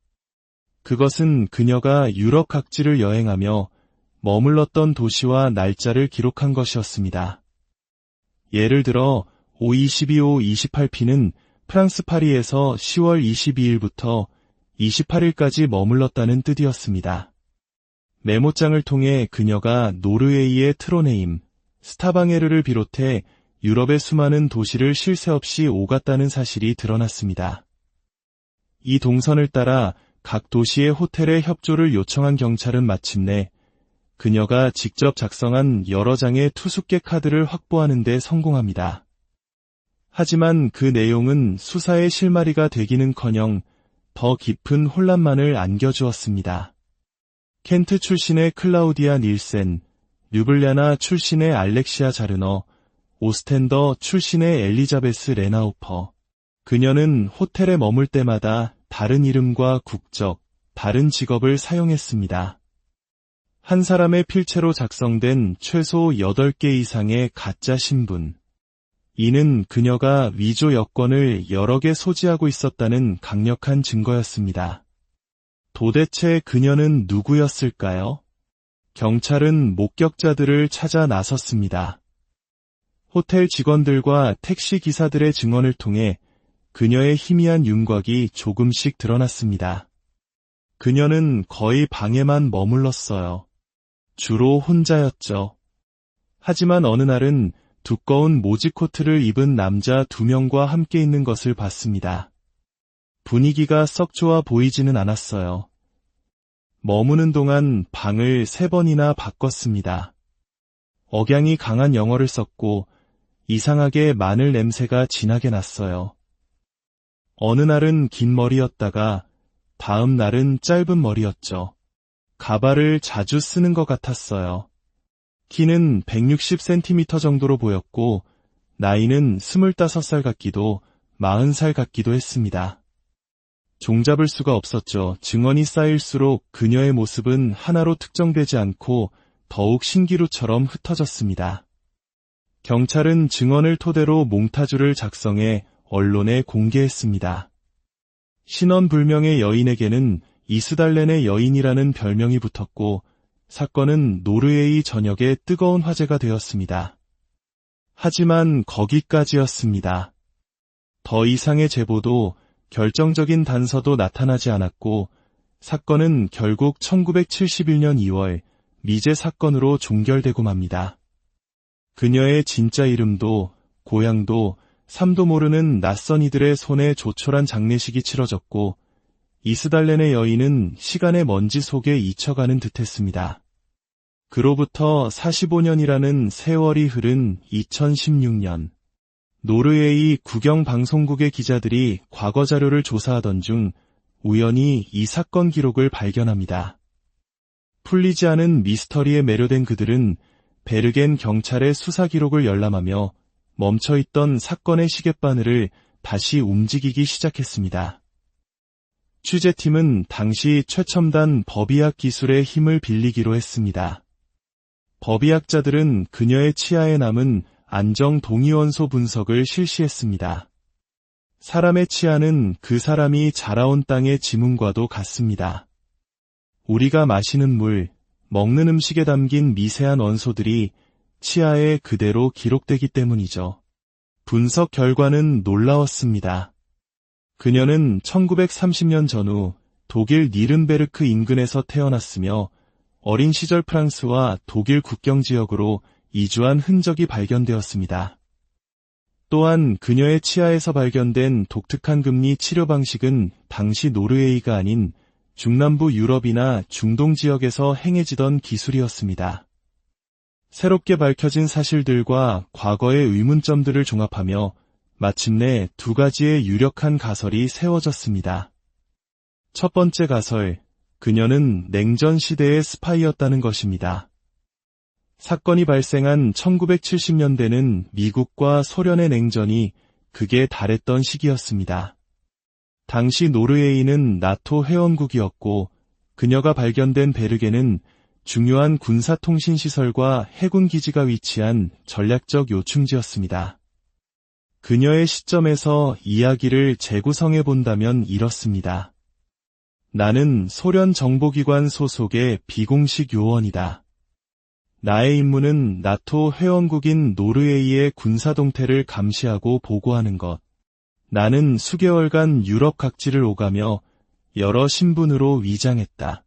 그것은 그녀가 유럽 각지를 여행하며 머물렀던 도시와 날짜를 기록한 것이었습니다. 예를 들어 522-528P는 프랑스 파리에서 10월 22일부터 28일까지 머물렀다는 뜻이었습니다. 메모장을 통해 그녀가 노르웨이의 트로네임, 스타방헤르를 비롯해 유럽의 수많은 도시를 쉴 새 없이 오갔다는 사실이 드러났습니다. 이 동선을 따라 각 도시의 호텔에 협조를 요청한 경찰은 마침내 그녀가 직접 작성한 여러 장의 투숙객 카드를 확보하는 데 성공합니다. 하지만 그 내용은 수사의 실마리가 되기는커녕 더 깊은 혼란만을 안겨주었습니다. 켄트 출신의 클라우디아 닐센, 류블리아나 출신의 알렉시아 자르너, 오스텐더 출신의 엘리자베스 레나우퍼. 그녀는 호텔에 머물 때마다 다른 이름과 국적, 다른 직업을 사용했습니다. 한 사람의 필체로 작성된 최소 8개 이상의 가짜 신분. 이는 그녀가 위조 여권을 여러 개 소지하고 있었다는 강력한 증거였습니다. 도대체 그녀는 누구였을까요? 경찰은 목격자들을 찾아 나섰습니다. 호텔 직원들과 택시 기사들의 증언을 통해 그녀의 희미한 윤곽이 조금씩 드러났습니다. 그녀는 거의 방에만 머물렀어요. 주로 혼자였죠. 하지만 어느 날은 두꺼운 모지 코트를 입은 남자 2명과 함께 있는 것을 봤습니다. 분위기가 썩 좋아 보이지는 않았어요. 머무는 동안 방을 3번이나 바꿨습니다. 억양이 강한 영어를 썼고 이상하게 마늘 냄새가 진하게 났어요. 어느 날은 긴 머리였다가 다음 날은 짧은 머리였죠. 가발을 자주 쓰는 것 같았어요. 키는 160cm 정도로 보였고 나이는 25살 같기도 40살 같기도 했습니다. 종잡을 수가 없었죠. 증언이 쌓일수록 그녀의 모습은 하나로 특정되지 않고 더욱 신기루처럼 흩어졌습니다. 경찰은 증언을 토대로 몽타주를 작성해 언론에 공개했습니다. 신원불명의 여인에게는 이스달렌의 여인이라는 별명이 붙었고 사건은 노르웨이 전역에 뜨거운 화제가 되었습니다. 하지만 거기까지였습니다. 더 이상의 제보도 결정적인 단서도 나타나지 않았고 사건은 결국 1971년 2월 미제 사건으로 종결되고 맙니다. 그녀의 진짜 이름도 고향도 삶도 모르는 낯선 이들의 손에 조촐한 장례식이 치러졌고 이스달렌의 여인은 시간의 먼지 속에 잊혀가는 듯했습니다. 그로부터 45년이라는 세월이 흐른 2016년 노르웨이 국영방송국의 기자들이 과거 자료를 조사하던 중 우연히 이 사건 기록을 발견합니다. 풀리지 않은 미스터리에 매료된 그들은 베르겐 경찰의 수사 기록을 열람하며 멈춰있던 사건의 시계바늘을 다시 움직이기 시작했습니다. 취재팀은 당시 최첨단 법의학 기술의 힘을 빌리기로 했습니다. 법의학자들은 그녀의 치아에 남은 안정 동위원소 분석을 실시했습니다. 사람의 치아는 그 사람이 자라온 땅의 지문과도 같습니다. 우리가 마시는 물, 먹는 음식에 담긴 미세한 원소들이 치아에 그대로 기록되기 때문이죠. 분석 결과는 놀라웠습니다. 그녀는 1930년 전후 독일 니른베르크 인근에서 태어났으며 어린 시절 프랑스와 독일 국경 지역으로 이주한 흔적이 발견되었습니다. 또한 그녀의 치아에서 발견된 독특한 금리 치료 방식은 당시 노르웨이가 아닌 중남부 유럽이나 중동 지역에서 행해지던 기술이었습니다. 새롭게 밝혀진 사실들과 과거의 의문점들을 종합하며 마침내 두 가지의 유력한 가설이 세워졌습니다. 첫 번째 가설, 그녀는 냉전 시대의 스파이였다는 것입니다. 사건이 발생한 1970년대는 미국과 소련의 냉전이 극에 달했던 시기였습니다. 당시 노르웨이는 나토 회원국이었고 그녀가 발견된 베르겐은 중요한 군사통신시설과 해군기지가 위치한 전략적 요충지였습니다. 그녀의 시점에서 이야기를 재구성해 본다면 이렇습니다. 나는 소련 정보기관 소속의 비공식 요원이다. 나의 임무는 나토 회원국인 노르웨이의 군사동태를 감시하고 보고하는 것. 나는 수개월간 유럽 각지를 오가며 여러 신분으로 위장했다.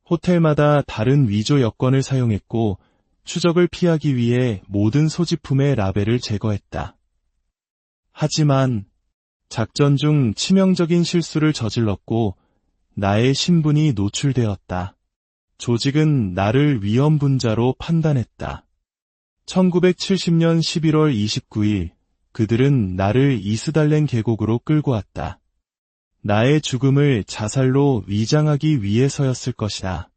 호텔마다 다른 위조 여권을 사용했고 추적을 피하기 위해 모든 소지품의 라벨을 제거했다. 하지만 작전 중 치명적인 실수를 저질렀고 나의 신분이 노출되었다. 조직은 나를 위험분자로 판단했다. 1970년 11월 29일 그들은 나를 이스달렌 계곡으로 끌고 왔다. 나의 죽음을 자살로 위장하기 위해서였을 것이다.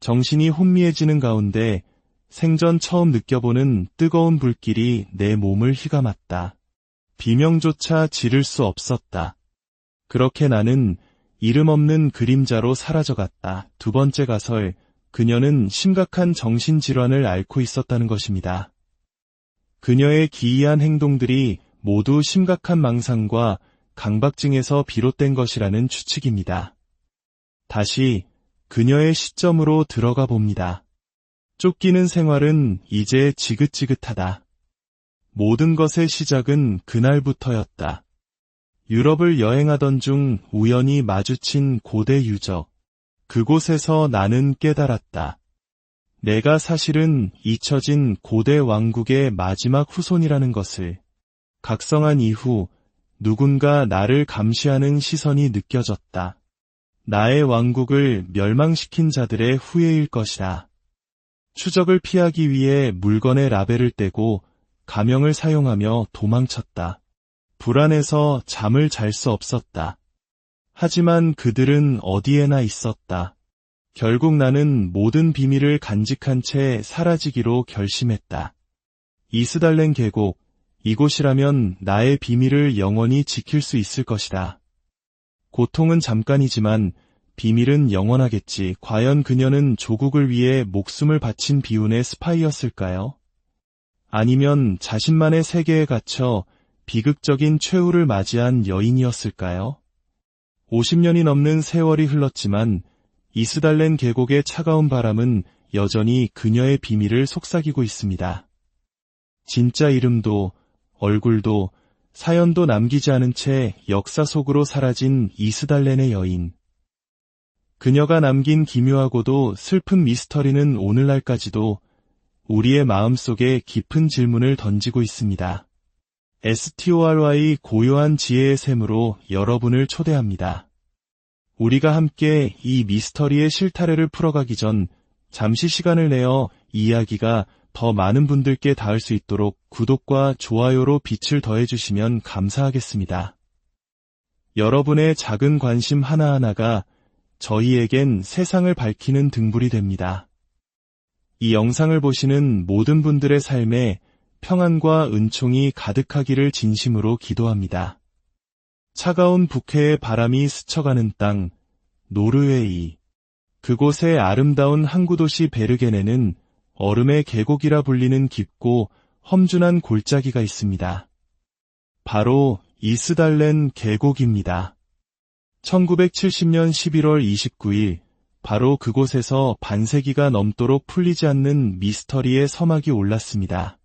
정신이 혼미해지는 가운데 생전 처음 느껴보는 뜨거운 불길이 내 몸을 휘감았다. 비명조차 지를 수 없었다. 그렇게 나는 이름 없는 그림자로 사라져갔다. 두 번째 가설, 그녀는 심각한 정신질환을 앓고 있었다는 것입니다. 그녀의 기이한 행동들이 모두 심각한 망상과 강박증에서 비롯된 것이라는 추측입니다. 다시 그녀의 시점으로 들어가 봅니다. 쫓기는 생활은 이제 지긋지긋하다. 모든 것의 시작은 그날부터였다. 유럽을 여행하던 중 우연히 마주친 고대 유적. 그곳에서 나는 깨달았다. 내가 사실은 잊혀진 고대 왕국의 마지막 후손이라는 것을. 각성한 이후 누군가 나를 감시하는 시선이 느껴졌다. 나의 왕국을 멸망시킨 자들의 후예일 것이다. 추적을 피하기 위해 물건의 라벨을 떼고 가명을 사용하며 도망쳤다. 불안해서 잠을 잘 수 없었다. 하지만 그들은 어디에나 있었다. 결국 나는 모든 비밀을 간직한 채 사라지기로 결심했다. 이스달렌 계곡, 이곳이라면 나의 비밀을 영원히 지킬 수 있을 것이다. 고통은 잠깐이지만 비밀은 영원하겠지. 과연 그녀는 조국을 위해 목숨을 바친 비운의 스파이였을까요? 아니면 자신만의 세계에 갇혀 비극적인 최후를 맞이한 여인이었을까요? 50년이 넘는 세월이 흘렀지만 이스달렌 계곡의 차가운 바람은 여전히 그녀의 비밀을 속삭이고 있습니다. 진짜 이름도 얼굴도 사연도 남기지 않은 채 역사 속으로 사라진 이스달렌의 여인. 그녀가 남긴 기묘하고도 슬픈 미스터리는 오늘날까지도 우리의 마음속에 깊은 질문을 던지고 있습니다. STORY 고요한 지혜의 샘으로 여러분을 초대합니다. 우리가 함께 이 미스터리의 실타래를 풀어가기 전 잠시 시간을 내어 이야기가 더 많은 분들께 닿을 수 있도록 구독과 좋아요로 빛을 더해주시면 감사하겠습니다. 여러분의 작은 관심 하나하나가 저희에겐 세상을 밝히는 등불이 됩니다. 이 영상을 보시는 모든 분들의 삶에 평안과 은총이 가득하기를 진심으로 기도합니다. 차가운 북해의 바람이 스쳐가는 땅, 노르웨이. 그곳의 아름다운 항구도시 베르겐에는 얼음의 계곡이라 불리는 깊고 험준한 골짜기가 있습니다. 바로 이스달렌 계곡입니다. 1970년 11월 29일, 바로 그곳에서 반세기가 넘도록 풀리지 않는 미스터리의 서막이 올랐습니다.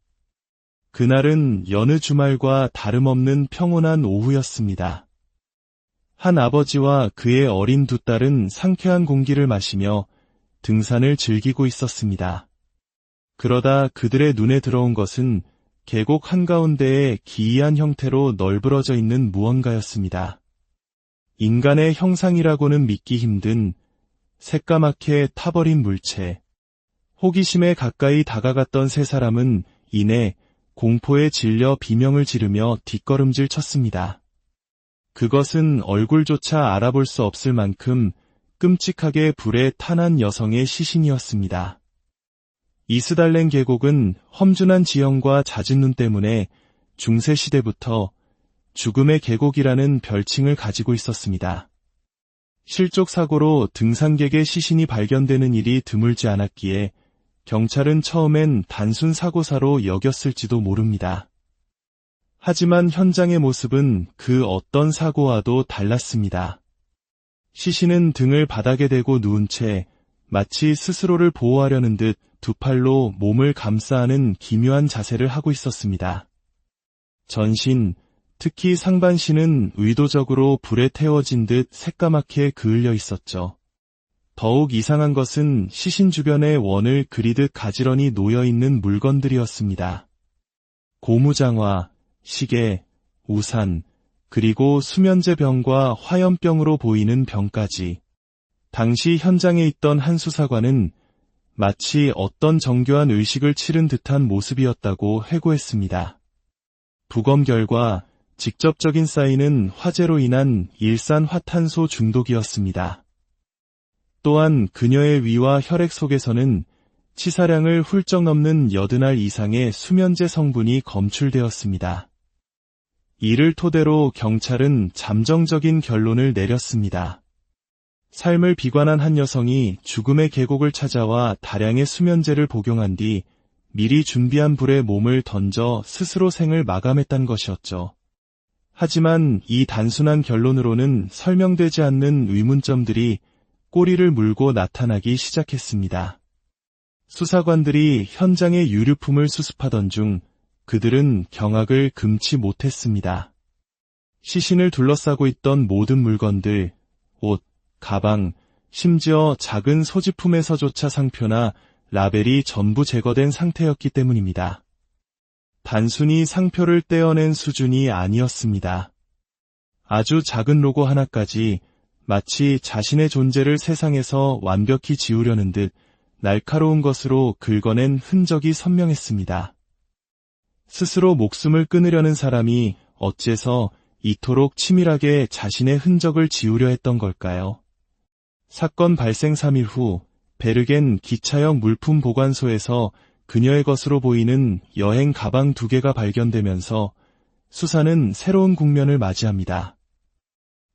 그날은 여느 주말과 다름없는 평온한 오후였습니다. 한 아버지와 그의 어린 두 딸은 상쾌한 공기를 마시며 등산을 즐기고 있었습니다. 그러다 그들의 눈에 들어온 것은 계곡 한가운데에 기이한 형태로 널브러져 있는 무언가였습니다. 인간의 형상이라고는 믿기 힘든 새까맣게 타버린 물체. 호기심에 가까이 다가갔던 세 사람은 이내 공포에 질려 비명을 지르며 뒷걸음질 쳤습니다. 그것은 얼굴조차 알아볼 수 없을 만큼 끔찍하게 불에 탄한 여성의 시신이었습니다. 이스달렌 계곡은 험준한 지형과 잦은 눈 때문에 중세시대부터 죽음의 계곡이라는 별칭을 가지고 있었습니다. 실족 사고로 등산객의 시신이 발견되는 일이 드물지 않았기에 경찰은 처음엔 단순 사고사로 여겼을지도 모릅니다. 하지만 현장의 모습은 그 어떤 사고와도 달랐습니다. 시신은 등을 바닥에 대고 누운 채 마치 스스로를 보호하려는 듯 두 팔로 몸을 감싸 안은 기묘한 자세를 하고 있었습니다. 전신, 특히 상반신은 의도적으로 불에 태워진 듯 새까맣게 그을려 있었죠. 더욱 이상한 것은 시신 주변에 원을 그리듯 가지런히 놓여있는 물건들이었습니다. 고무장화, 시계, 우산, 그리고 수면제 병과 화염병으로 보이는 병까지. 당시 현장에 있던 한 수사관은 마치 어떤 정교한 의식을 치른 듯한 모습이었다고 회고했습니다. 부검 결과 직접적인 사인은 화재로 인한 일산화탄소 중독이었습니다. 또한 그녀의 위와 혈액 속에서는 치사량을 훌쩍 넘는 80알 이상의 수면제 성분이 검출되었습니다. 이를 토대로 경찰은 잠정적인 결론을 내렸습니다. 삶을 비관한 한 여성이 죽음의 계곡을 찾아와 다량의 수면제를 복용한 뒤 미리 준비한 불에 몸을 던져 스스로 생을 마감했다는 것이었죠. 하지만 이 단순한 결론으로는 설명되지 않는 의문점들이 꼬리를 물고 나타나기 시작했습니다. 수사관들이 현장의 유류품을 수습하던 중 그들은 경악을 금치 못했습니다. 시신을 둘러싸고 있던 모든 물건들, 옷, 가방, 심지어 작은 소지품에서조차 상표나 라벨이 전부 제거된 상태였기 때문입니다. 단순히 상표를 떼어낸 수준이 아니었습니다. 아주 작은 로고 하나까지 마치 자신의 존재를 세상에서 완벽히 지우려는 듯 날카로운 것으로 긁어낸 흔적이 선명했습니다. 스스로 목숨을 끊으려는 사람이 어째서 이토록 치밀하게 자신의 흔적을 지우려 했던 걸까요? 사건 발생 3일 후 베르겐 기차역 물품 보관소에서 그녀의 것으로 보이는 여행 가방 2개가 발견되면서 수사는 새로운 국면을 맞이합니다.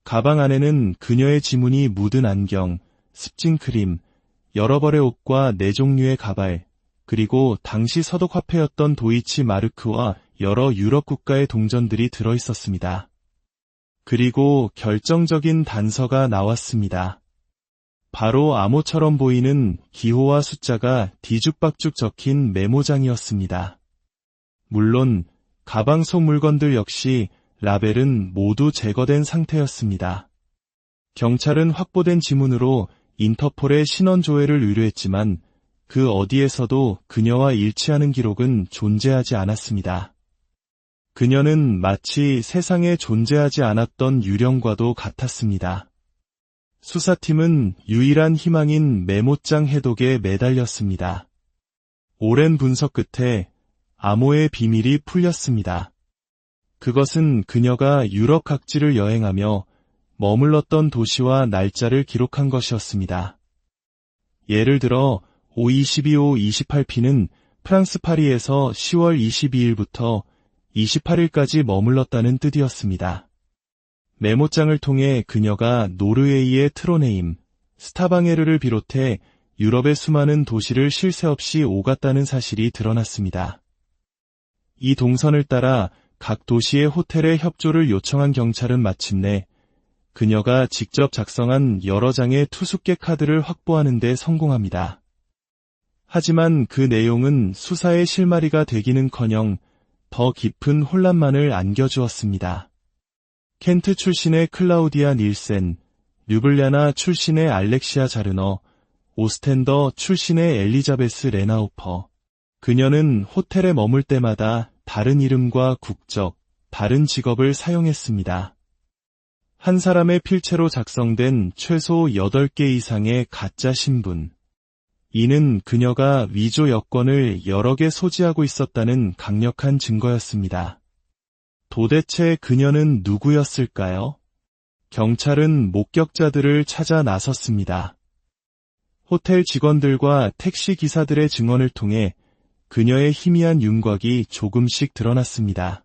가방 안에는 그녀의 지문이 묻은 안경, 습진크림, 여러 벌의 옷과 4종류의 가발, 그리고 당시 서독화폐였던 도이치 마르크와 여러 유럽 국가의 동전들이 들어있었습니다. 그리고 결정적인 단서가 나왔습니다. 바로 암호처럼 보이는 기호와 숫자가 뒤죽박죽 적힌 메모장이었습니다. 물론 가방 속 물건들 역시 라벨은 모두 제거된 상태였습니다. 경찰은 확보된 지문으로 인터폴의 신원 조회를 의뢰했지만 그 어디에서도 그녀와 일치하는 기록은 존재하지 않았습니다. 그녀는 마치 세상에 존재하지 않았던 유령과도 같았습니다. 수사팀은 유일한 희망인 메모장 해독에 매달렸습니다. 오랜 분석 끝에 암호의 비밀이 풀렸습니다. 그것은 그녀가 유럽 각지를 여행하며 머물렀던 도시와 날짜를 기록한 것이었습니다. 예를 들어 522-528P는 프랑스 파리에서 10월 22일부터 28일까지 머물렀다는 뜻이었습니다. 메모장을 통해 그녀가 노르웨이의 트로네임, 스타방헤르를 비롯해 유럽의 수많은 도시를 쉴 새 없이 오갔다는 사실이 드러났습니다. 이 동선을 따라 각 도시의 호텔에 협조를 요청한 경찰은 마침내 그녀가 직접 작성한 여러 장의 투숙객 카드를 확보하는 데 성공합니다. 하지만 그 내용은 수사의 실마리가 되기는커녕 더 깊은 혼란만을 안겨주었습니다. 켄트 출신의 클라우디아 닐센, 류블리아나 출신의 알렉시아 자르너, 오스텐더 출신의 엘리자베스 레나우퍼. 그녀는 호텔에 머물 때마다 다른 이름과 국적, 다른 직업을 사용했습니다. 한 사람의 필체로 작성된 최소 8개 이상의 가짜 신분. 이는 그녀가 위조 여권을 여러 개 소지하고 있었다는 강력한 증거였습니다. 도대체 그녀는 누구였을까요? 경찰은 목격자들을 찾아 나섰습니다. 호텔 직원들과 택시 기사들의 증언을 통해 그녀의 희미한 윤곽이 조금씩 드러났습니다.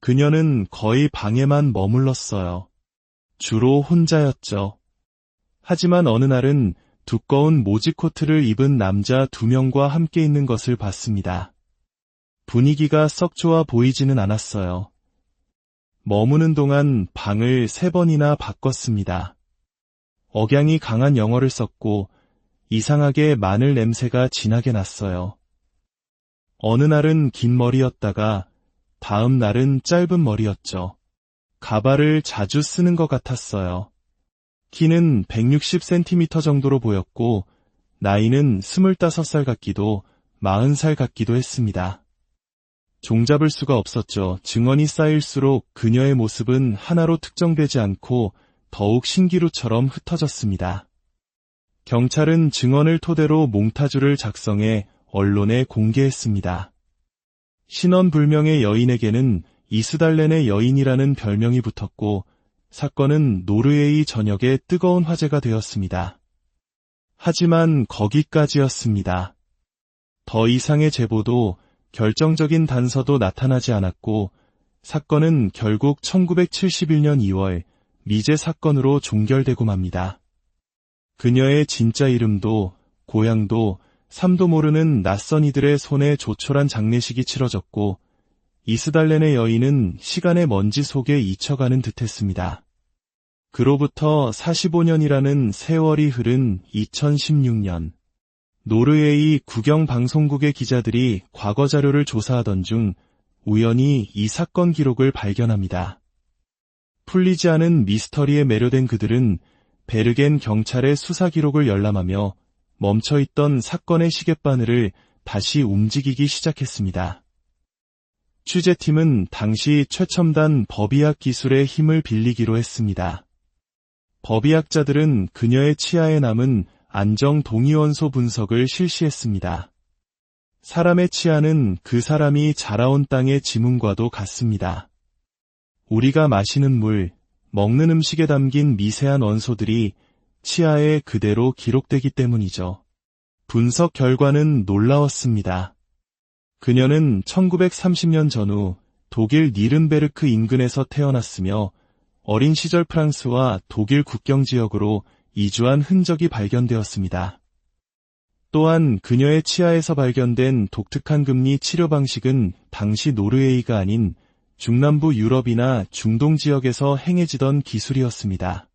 그녀는 거의 방에만 머물렀어요. 주로 혼자였죠. 하지만 어느 날은 두꺼운 모지 코트를 입은 남자 2명과 함께 있는 것을 봤습니다. 분위기가 썩 좋아 보이지는 않았어요. 머무는 동안 방을 3번이나 바꿨습니다. 억양이 강한 영어를 썼고 이상하게 마늘 냄새가 진하게 났어요. 어느 날은 긴 머리였다가 다음 날은 짧은 머리였죠. 가발을 자주 쓰는 것 같았어요. 키는 160cm 정도로 보였고 나이는 25살 같기도 40살 같기도 했습니다. 종잡을 수가 없었죠. 증언이 쌓일수록 그녀의 모습은 하나로 특정되지 않고 더욱 신기루처럼 흩어졌습니다. 경찰은 증언을 토대로 몽타주를 작성해 언론에 공개했습니다. 신원불명의 여인에게는 이스달렌의 여인이라는 별명이 붙었고 사건은 노르웨이 전역에 뜨거운 화제가 되었습니다. 하지만 거기까지였습니다. 더 이상의 제보도 결정적인 단서도 나타나지 않았고 사건은 결국 1971년 2월 미제 사건으로 종결되고 맙니다. 그녀의 진짜 이름도 고향도 삶도 모르는 낯선 이들의 손에 조촐한 장례식이 치러졌고 이스달렌의 여인은 시간의 먼지 속에 잊혀가는 듯했습니다. 그로부터 45년이라는 세월이 흐른 2016년 노르웨이 국영방송국의 기자들이 과거 자료를 조사하던 중 우연히 이 사건 기록을 발견합니다. 풀리지 않은 미스터리에 매료된 그들은 베르겐 경찰의 수사 기록을 열람하며 멈춰있던 사건의 시계바늘을 다시 움직이기 시작했습니다. 취재팀은 당시 최첨단 법의학 기술의 힘을 빌리기로 했습니다. 법의학자들은 그녀의 치아에 남은 안정 동위원소 분석을 실시했습니다. 사람의 치아는 그 사람이 자라온 땅의 지문과도 같습니다. 우리가 마시는 물, 먹는 음식에 담긴 미세한 원소들이 치아에 그대로 기록되기 때문이죠. 분석 결과는 놀라웠습니다. 그녀는 1930년 전후 독일 니른베르크 인근에서 태어났으며 어린 시절 프랑스와 독일 국경 지역으로 이주한 흔적이 발견되었습니다. 또한 그녀의 치아에서 발견된 독특한 금리 치료 방식은 당시 노르웨이가 아닌 중남부 유럽이나 중동 지역에서 행해지던 기술이었습니다.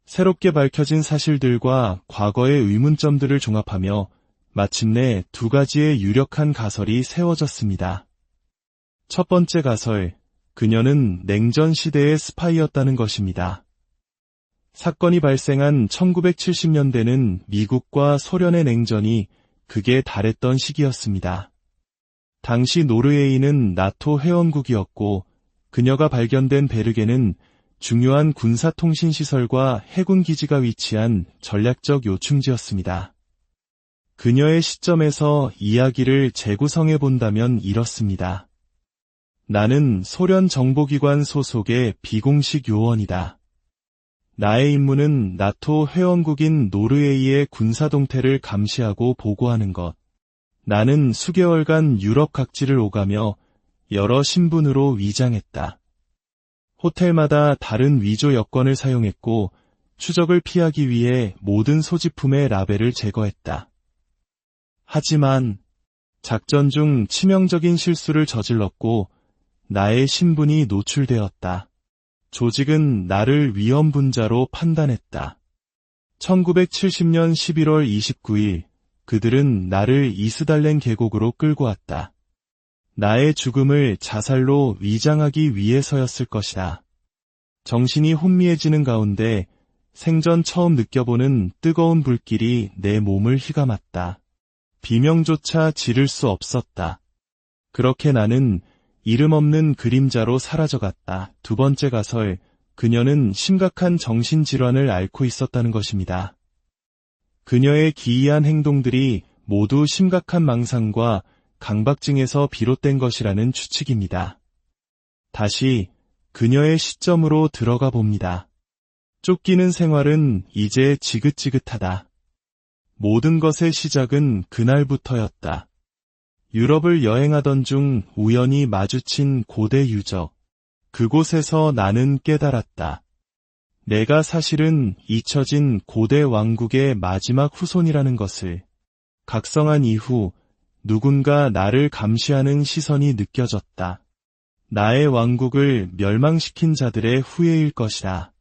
새롭게 밝혀진 사실들과 과거의 의문점들을 종합하며 마침내 2가지의 유력한 가설이 세워졌습니다. 첫 번째 가설, 그녀는 냉전 시대의 스파이였다는 것입니다. 사건이 발생한 1970년대는 미국과 소련의 냉전이 극에 달했던 시기였습니다. 당시 노르웨이는 나토 회원국이었고 그녀가 발견된 베르게는 중요한 군사통신시설과 해군기지가 위치한 전략적 요충지였습니다. 그녀의 시점에서 이야기를 재구성해 본다면 이렇습니다. 나는 소련 정보기관 소속의 비공식 요원이다. 나의 임무는 나토 회원국인 노르웨이의 군사 동태를 감시하고 보고하는 것. 나는 수개월간 유럽 각지를 오가며 여러 신분으로 위장했다. 호텔마다 다른 위조 여권을 사용했고 추적을 피하기 위해 모든 소지품의 라벨을 제거했다. 하지만 작전 중 치명적인 실수를 저질렀고 나의 신분이 노출되었다. 조직은 나를 위험분자로 판단했다. 1970년 11월 29일 그들은 나를 이스달렌 계곡으로 끌고 왔다. 나의 죽음을 자살로 위장하기 위해서였을 것이다. 정신이 혼미해지는 가운데 생전 처음 느껴보는 뜨거운 불길이 내 몸을 휘감았다. 비명조차 지를 수 없었다. 그렇게 나는 이름 없는 그림자로 사라져갔다. 두 번째 가설, 그녀는 심각한 정신질환을 앓고 있었다는 것입니다. 그녀의 기이한 행동들이 모두 심각한 망상과 강박증에서 비롯된 것이라는 추측입니다. 다시 그녀의 시점으로 들어가 봅니다. 쫓기는 생활은 이제 지긋지긋하다. 모든 것의 시작은 그날부터였다. 유럽을 여행하던 중 우연히 마주친 고대 유적. 그곳에서 나는 깨달았다. 내가 사실은 잊혀진 고대 왕국의 마지막 후손이라는 것을. 각성한 이후 누군가 나를 감시하는 시선이 느껴졌다. 나의 왕국을 멸망시킨 자들의 후예일 것이다.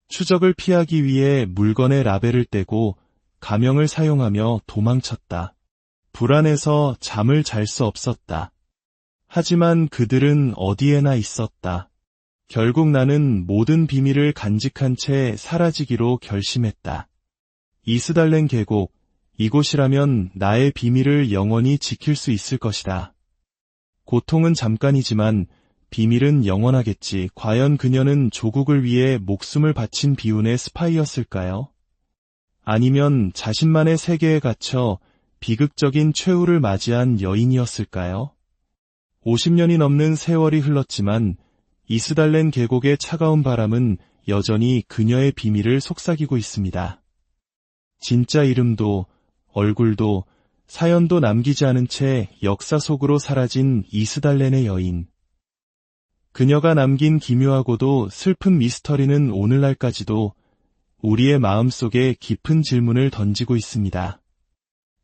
추적을 피하기 위해 물건의 라벨을 떼고 가명을 사용하며 도망쳤다. 불안해서 잠을 잘 수 없었다. 하지만 그들은 어디에나 있었다. 결국 나는 모든 비밀을 간직한 채 사라지기로 결심했다. 이스달렌 계곡, 이곳이라면 나의 비밀을 영원히 지킬 수 있을 것이다. 고통은 잠깐이지만 비밀은 영원하겠지. 과연 그녀는 조국을 위해 목숨을 바친 비운의 스파이였을까요? 아니면 자신만의 세계에 갇혀 비극적인 최후를 맞이한 여인이었을까요? 50년이 넘는 세월이 흘렀지만 이스달렌 계곡의 차가운 바람은 여전히 그녀의 비밀을 속삭이고 있습니다. 진짜 이름도 얼굴도 사연도 남기지 않은 채 역사 속으로 사라진 이스달렌의 여인. 그녀가 남긴 기묘하고도 슬픈 미스터리는 오늘날까지도 우리의 마음속에 깊은 질문을 던지고 있습니다.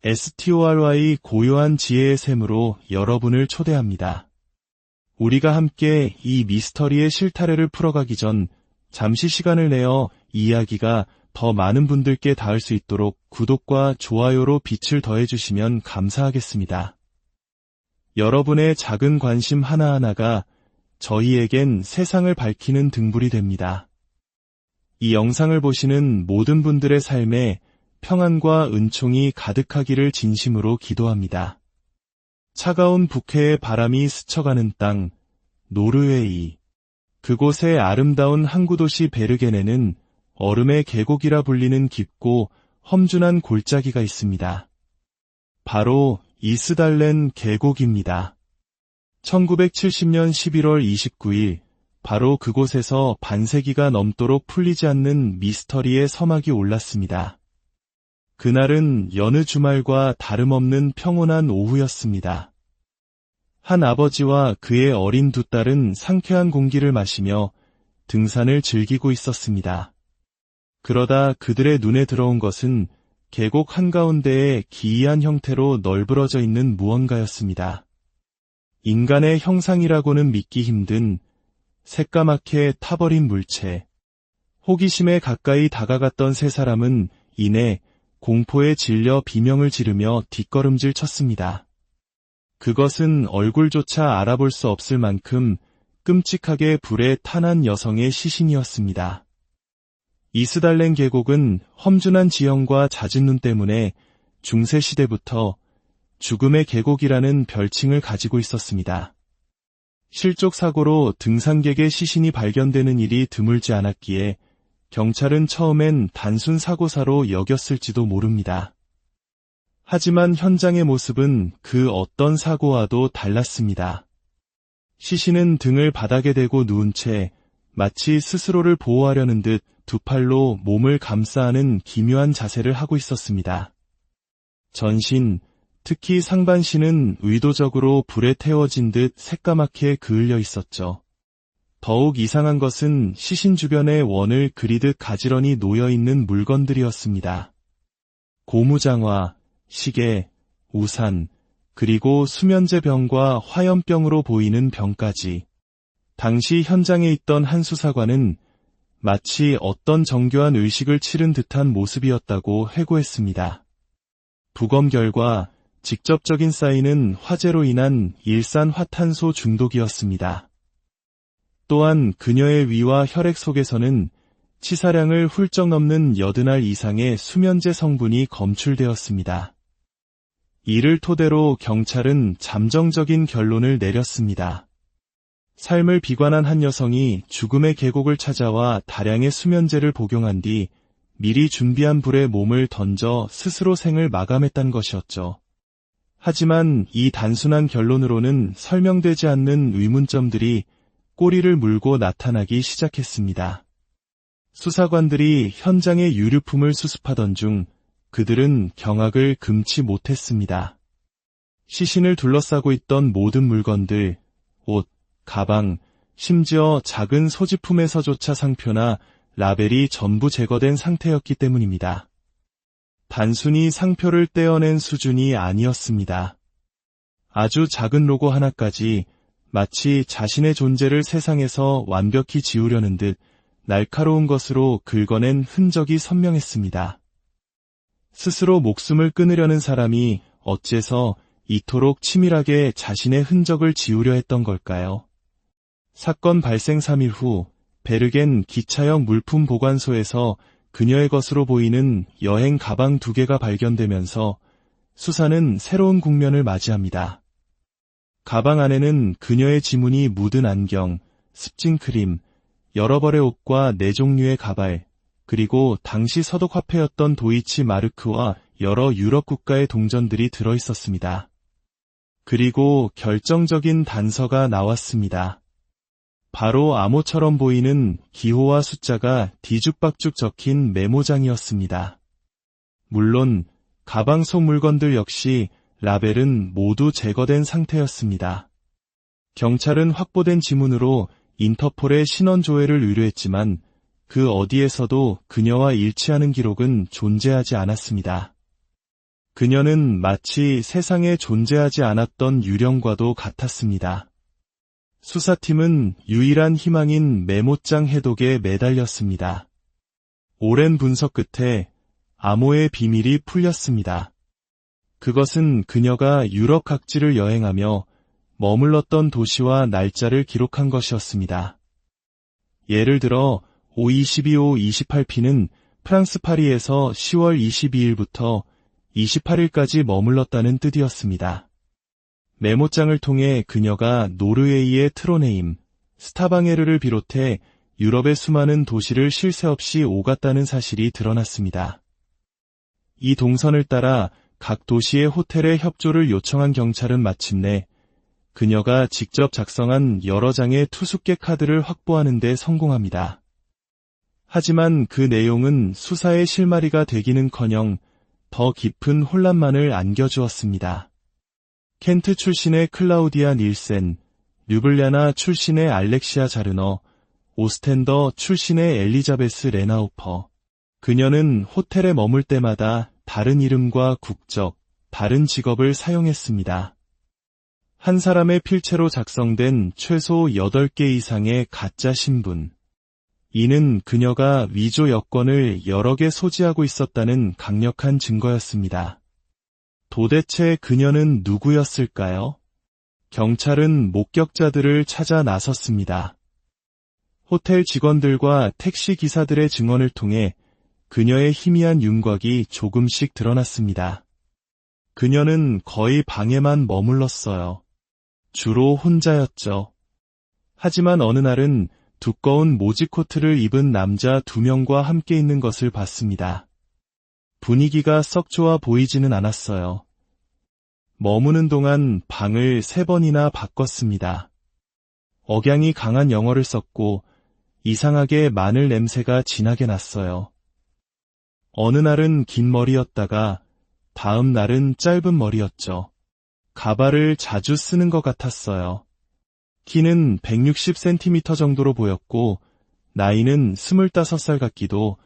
STORY 고요한 지혜의 샘으로 여러분을 초대합니다. 우리가 함께 이 미스터리의 실타래를 풀어가기 전 잠시 시간을 내어 이야기가 더 많은 분들께 닿을 수 있도록 구독과 좋아요로 빛을 더해주시면 감사하겠습니다. 여러분의 작은 관심 하나하나가 저희에겐 세상을 밝히는 등불이 됩니다. 이 영상을 보시는 모든 분들의 삶에 평안과 은총이 가득하기를 진심으로 기도합니다. 차가운 북해의 바람이 스쳐가는 땅, 노르웨이. 그곳의 아름다운 항구도시 베르게네는 얼음의 계곡이라 불리는 깊고 험준한 골짜기가 있습니다. 바로 이스달렌 계곡입니다. 1970년 11월 29일, 바로 그곳에서 반세기가 넘도록 풀리지 않는 미스터리의 서막이 올랐습니다. 그날은 여느 주말과 다름없는 평온한 오후였습니다. 한 아버지와 그의 어린 두 딸은 상쾌한 공기를 마시며 등산을 즐기고 있었습니다. 그러다 그들의 눈에 들어온 것은 계곡 한가운데에 기이한 형태로 널브러져 있는 무언가였습니다. 인간의 형상이라고는 믿기 힘든 새까맣게 타버린 물체. 호기심에 가까이 다가갔던 세 사람은 이내 공포에 질려 비명을 지르며 뒷걸음질 쳤습니다. 그것은 얼굴조차 알아볼 수 없을 만큼 끔찍하게 불에 탄한 여성의 시신이었습니다. 이스달렌 계곡은 험준한 지형과 잦은 눈 때문에 중세시대부터 죽음의 계곡이라는 별칭을 가지고 있었습니다. 실족 사고로 등산객의 시신이 발견되는 일이 드물지 않았기에 경찰은 처음엔 단순 사고사로 여겼을지도 모릅니다. 하지만 현장의 모습은 그 어떤 사고와도 달랐습니다. 시신은 등을 바닥에 대고 누운 채 마치 스스로를 보호하려는 듯 두 팔로 몸을 감싸 안은 기묘한 자세를 하고 있었습니다. 전신, 특히 상반신은 의도적으로 불에 태워진 듯 새까맣게 그을려 있었죠. 더욱 이상한 것은 시신 주변에 원을 그리듯 가지런히 놓여있는 물건들이었습니다. 고무장화, 시계, 우산, 그리고 수면제병과 화염병으로 보이는 병까지. 당시 현장에 있던 한 수사관은 마치 어떤 정교한 의식을 치른 듯한 모습이었다고 회고했습니다. 부검 결과 직접적인 사인은 화재로 인한 일산화탄소 중독이었습니다. 또한 그녀의 위와 혈액 속에서는 치사량을 훌쩍 넘는 80알 이상의 수면제 성분이 검출되었습니다. 이를 토대로 경찰은 잠정적인 결론을 내렸습니다. 삶을 비관한 한 여성이 죽음의 계곡을 찾아와 다량의 수면제를 복용한 뒤 미리 준비한 불에 몸을 던져 스스로 생을 마감했다는 것이었죠. 하지만 이 단순한 결론으로는 설명되지 않는 의문점들이 꼬리를 물고 나타나기 시작했습니다. 수사관들이 현장의 유류품을 수습하던 중 그들은 경악을 금치 못했습니다. 시신을 둘러싸고 있던 모든 물건들, 옷, 가방, 심지어 작은 소지품에서조차 상표나 라벨이 전부 제거된 상태였기 때문입니다. 단순히 상표를 떼어낸 수준이 아니었습니다. 아주 작은 로고 하나까지 마치 자신의 존재를 세상에서 완벽히 지우려는 듯 날카로운 것으로 긁어낸 흔적이 선명했습니다. 스스로 목숨을 끊으려는 사람이 어째서 이토록 치밀하게 자신의 흔적을 지우려 했던 걸까요? 사건 발생 3일 후 베르겐 기차역 물품 보관소에서 그녀의 것으로 보이는 여행 가방 2개가 발견되면서 수사는 새로운 국면을 맞이합니다. 가방 안에는 그녀의 지문이 묻은 안경, 습진크림, 여러 벌의 옷과 4종류의 가발, 그리고 당시 서독화폐였던 도이치 마르크와 여러 유럽 국가의 동전들이 들어있었습니다. 그리고 결정적인 단서가 나왔습니다. 바로 암호처럼 보이는 기호와 숫자가 뒤죽박죽 적힌 메모장이었습니다. 물론 가방 속 물건들 역시 라벨은 모두 제거된 상태였습니다. 경찰은 확보된 지문으로 인터폴의 신원 조회를 의뢰했지만 그 어디에서도 그녀와 일치하는 기록은 존재하지 않았습니다. 그녀는 마치 세상에 존재하지 않았던 유령과도 같았습니다. 수사팀은 유일한 희망인 메모장 해독에 매달렸습니다. 오랜 분석 끝에 암호의 비밀이 풀렸습니다. 그것은 그녀가 유럽 각지를 여행하며 머물렀던 도시와 날짜를 기록한 것이었습니다. 예를 들어 522-528P는 프랑스 파리에서 10월 22일부터 28일까지 머물렀다는 뜻이었습니다. 메모장을 통해 그녀가 노르웨이의 트로네임, 스타방헤르를 비롯해 유럽의 수많은 도시를 쉴 새 없이 오갔다는 사실이 드러났습니다. 이 동선을 따라 각 도시의 호텔에 협조를 요청한 경찰은 마침내 그녀가 직접 작성한 여러 장의 투숙객 카드를 확보하는 데 성공합니다. 하지만 그 내용은 수사의 실마리가 되기는커녕 더 깊은 혼란만을 안겨주었습니다. 켄트 출신의 클라우디아 닐센, 류블리아나 출신의 알렉시아 자르너, 오스텐더 출신의 엘리자베스 레나우퍼. 그녀는 호텔에 머물 때마다 다른 이름과 국적, 다른 직업을 사용했습니다. 한 사람의 필체로 작성된 최소 8개 이상의 가짜 신분. 이는 그녀가 위조 여권을 여러 개 소지하고 있었다는 강력한 증거였습니다. 도대체 그녀는 누구였을까요? 경찰은 목격자들을 찾아 나섰습니다. 호텔 직원들과 택시 기사들의 증언을 통해 그녀의 희미한 윤곽이 조금씩 드러났습니다. 그녀는 거의 방에만 머물렀어요. 주로 혼자였죠. 하지만 어느 날은 두꺼운 모지 코트를 입은 남자 2명과 함께 있는 것을 봤습니다. 분위기가 썩 좋아 보이지는 않았어요. 머무는 동안 방을 3번이나 바꿨습니다. 억양이 강한 영어를 썼고 이상하게 마늘 냄새가 진하게 났어요. 어느 날은 긴 머리였다가 다음 날은 짧은 머리였죠. 가발을 자주 쓰는 것 같았어요. 키는 160cm 정도로 보였고 나이는 25살 같기도